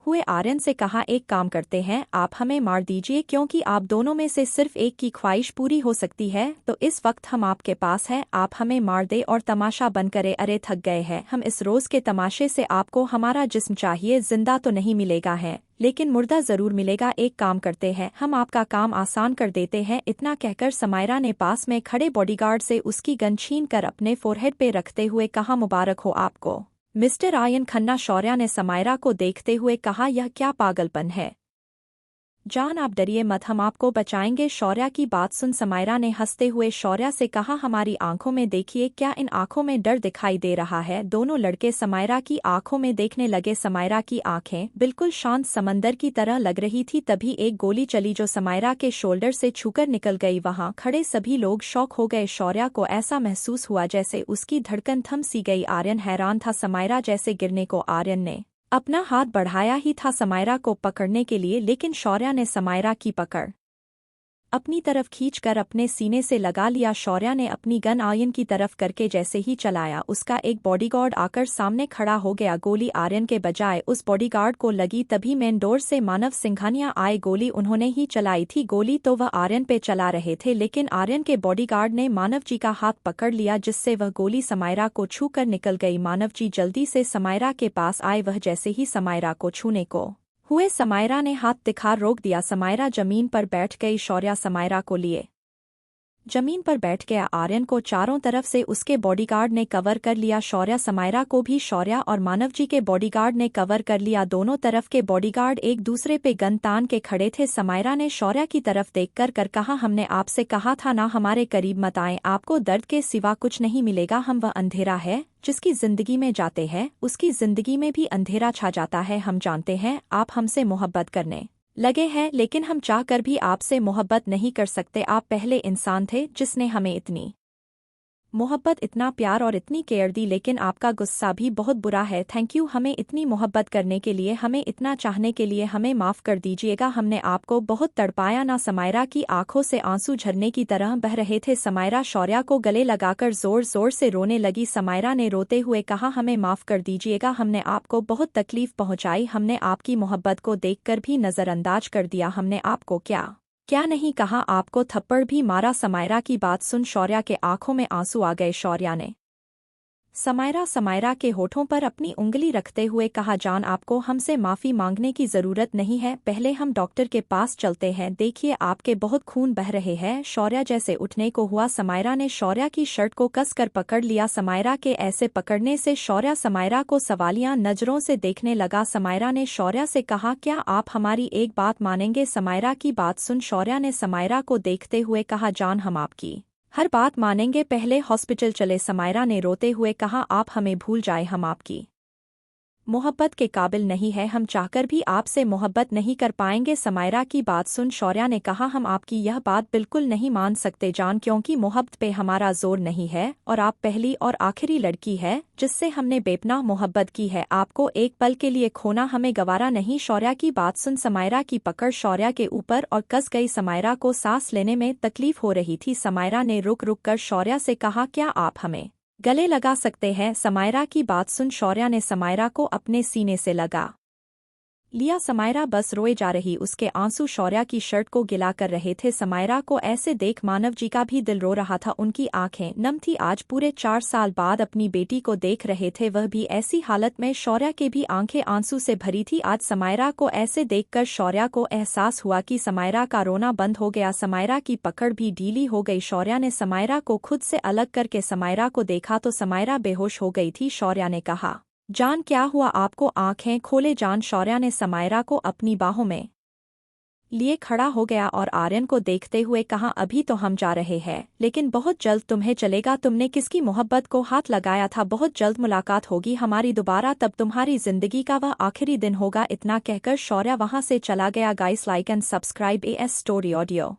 हुए आर्यन से कहा, एक काम करते हैं, आप हमें मार दीजिए, क्योंकि आप दोनों में से सिर्फ एक की ख्वाहिश पूरी हो सकती है। तो इस वक्त हम आपके पास हैं, आप हमें मार दे और तमाशा बंद करे। अरे थक गए हैं हम इस रोज के तमाशे से, आपको हमारा जिस्म चाहिए, जिंदा तो नहीं मिलेगा है लेकिन मुर्दा जरूर मिलेगा। एक काम करते हैं, हम आपका काम आसान कर देते हैं। इतना कहकर समायरा ने पास में खड़े बॉडीगार्ड से उसकी गन छीन कर अपने फोरहेड पे रखते हुए कहा, मुबारक हो आपको मिस्टर आर्यन खन्ना। शौर्य ने समायरा को देखते हुए कहा, यह क्या पागलपन है? जान आप डरिए मत, हम आपको बचाएंगे। शौर्य की बात सुन समायरा ने हंसते हुए शौर्य से कहा, हमारी आंखों में देखिए, क्या इन आंखों में डर दिखाई दे रहा है? दोनों लड़के समायरा की आंखों में देखने लगे। समायरा की आंखें बिल्कुल शांत समंदर की तरह लग रही थी। तभी एक गोली चली जो समायरा के शोल्डर से छूकर निकल गई। वहां खड़े सभी लोग शॉक हो गए। शौर्य को ऐसा महसूस हुआ जैसे उसकी धड़कन थम सी गई। आर्यन हैरान था, समायरा जैसे गिरने को आर्यन ने अपना हाथ बढ़ाया ही था समायरा को पकड़ने के लिए, लेकिन शौर्य ने समायरा की पकड़ अपनी तरफ खींचकर अपने सीने से लगा लिया। शौर्य ने अपनी गन आर्यन की तरफ करके जैसे ही चलाया, उसका एक बॉडीगार्ड आकर सामने खड़ा हो गया। गोली आर्यन के बजाय उस बॉडीगार्ड को लगी। तभी मेन डोर से मानव सिंघानिया आए। गोली उन्होंने ही चलाई थी। गोली तो वह आर्यन पे चला रहे थे, लेकिन आर्यन के बॉडीगार्ड ने मानव जी का हाथ पकड़ लिया, जिससे वह गोली समायरा को छू कर निकल गई। मानव जी जल्दी से समायरा के पास आए। वह जैसे ही समायरा को छूने को हुए, समायरा ने हाथ दिखा रोक दिया। समायरा जमीन पर बैठ गई। शौर्य समायरा को लिए जमीन पर बैठ गया। आर्यन को चारों तरफ से उसके बॉडीगार्ड ने कवर कर लिया। शौर्य समायरा को भी शौर्य और मानव जी के बॉडीगार्ड ने कवर कर लिया। दोनों तरफ के बॉडीगार्ड एक दूसरे पे गन तान के खड़े थे। समायरा ने शौर्य की तरफ देखकर कहा, हमने आपसे कहा था ना हमारे करीब मत आए, आपको दर्द के सिवा कुछ नहीं मिलेगा। हम वह अंधेरा है जिसकी जिंदगी में जाते हैं उसकी जिंदगी में भी अंधेरा छा जाता है। हम जानते हैं आप हमसे मोहब्बत करने लगे हैं, लेकिन हम चाहकर भी आपसे मोहब्बत नहीं कर सकते। आप पहले इंसान थे जिसने हमें इतनी मोहब्बत इतना प्यार और इतनी केयर दी, लेकिन आपका गुस्सा भी बहुत बुरा है। थैंक यू हमें इतनी मोहब्बत करने के लिए, हमें इतना चाहने के लिए। हमें माफ़ कर दीजिएगा, हमने आपको बहुत तड़पाया ना। समायरा की आंखों से आंसू झरने की तरह बह रहे थे। समायरा शौर्या को गले लगाकर जोर जोर से रोने लगी। समायरा ने रोते हुए कहा, हमें माफ़ कर दीजिएगा, हमने आपको बहुत तकलीफ पहुंचाई, हमने आपकी मोहब्बत को देखकर भी नज़रअंदाज कर दिया, हमने आपको क्या नहीं कहा, आपको थप्पड़ भी मारा। समायरा की बात सुन शौर्या के आंखों में आंसू आ गए। शौर्या ने समायरा के होठों पर अपनी उंगली रखते हुए कहा, जान आपको हमसे माफ़ी मांगने की ज़रूरत नहीं है, पहले हम डॉक्टर के पास चलते हैं, देखिए आपके बहुत खून बह रहे हैं। शौर्या जैसे उठने को हुआ, समायरा ने शौर्या की शर्ट को कसकर पकड़ लिया। समायरा के ऐसे पकड़ने से शौर्या समायरा को सवालिया नज़रों से देखने लगा। समायरा ने शौर्या से कहा, क्या आप हमारी एक बात मानेंगे? समायरा की बात सुन शौर्या ने समायरा को देखते हुए कहा, जान हम आपकी हर बात मानेंगे, पहले हॉस्पिटल चले। समायरा ने रोते हुए कहा, आप हमें भूल जाए, हम आपकी मोहब्बत के काबिल नहीं है, हम चाहकर भी आपसे मोहब्बत नहीं कर पाएंगे। समायरा की बात सुन शौर्या ने कहा, हम आपकी यह बात बिल्कुल नहीं मान सकते जान, क्योंकि मोहब्बत पे हमारा जोर नहीं है और आप पहली और आखिरी लड़की है जिससे हमने बेपनाह मोहब्बत की है, आपको एक पल के लिए खोना हमें गवारा नहीं। शौर्या की बात सुन समायरा की पकड़ शौर्या के ऊपर और कस गई। समायरा को सांस लेने में तकलीफ हो रही थी। समायरा ने रुक रुक कर शौर्या से कहा, क्या आप हमें गले लगा सकते हैं? समायरा की बात सुन शौर्या ने समायरा को अपने सीने से लगा लिया। समायरा बस रोए जा रही, उसके आंसू शौर्या की शर्ट को गिला कर रहे थे। समायरा को ऐसे देख मानव जी का भी दिल रो रहा था, उनकी आंखें नम थी। आज पूरे 4 साल बाद अपनी बेटी को देख रहे थे, वह भी ऐसी हालत में। शौर्या के भी आंखें आंसू से भरी थी। आज समायरा को ऐसे देखकर शौर्या को एहसास हुआ कि समायरा का रोना बंद हो गया। समायरा की पकड़ भी ढीली हो गई। शौर्या ने समायरा को खुद से अलग करके समायरा को देखा तो समायरा बेहोश हो गई थी। शौर्या ने कहा, जान क्या हुआ आपको? आंखें खोले जान। शौर्या ने समायरा को अपनी बाहों में लिए खड़ा हो गया और आर्यन को देखते हुए कहा, अभी तो हम जा रहे हैं, लेकिन बहुत जल्द तुम्हें चलेगा। तुमने किसकी मोहब्बत को हाथ लगाया था? बहुत जल्द मुलाकात होगी हमारी दोबारा, तब तुम्हारी जिंदगी का वह आखिरी दिन होगा। इतना कहकर शौर्या वहां से चला गया। Guys, like and subscribe AS story audio.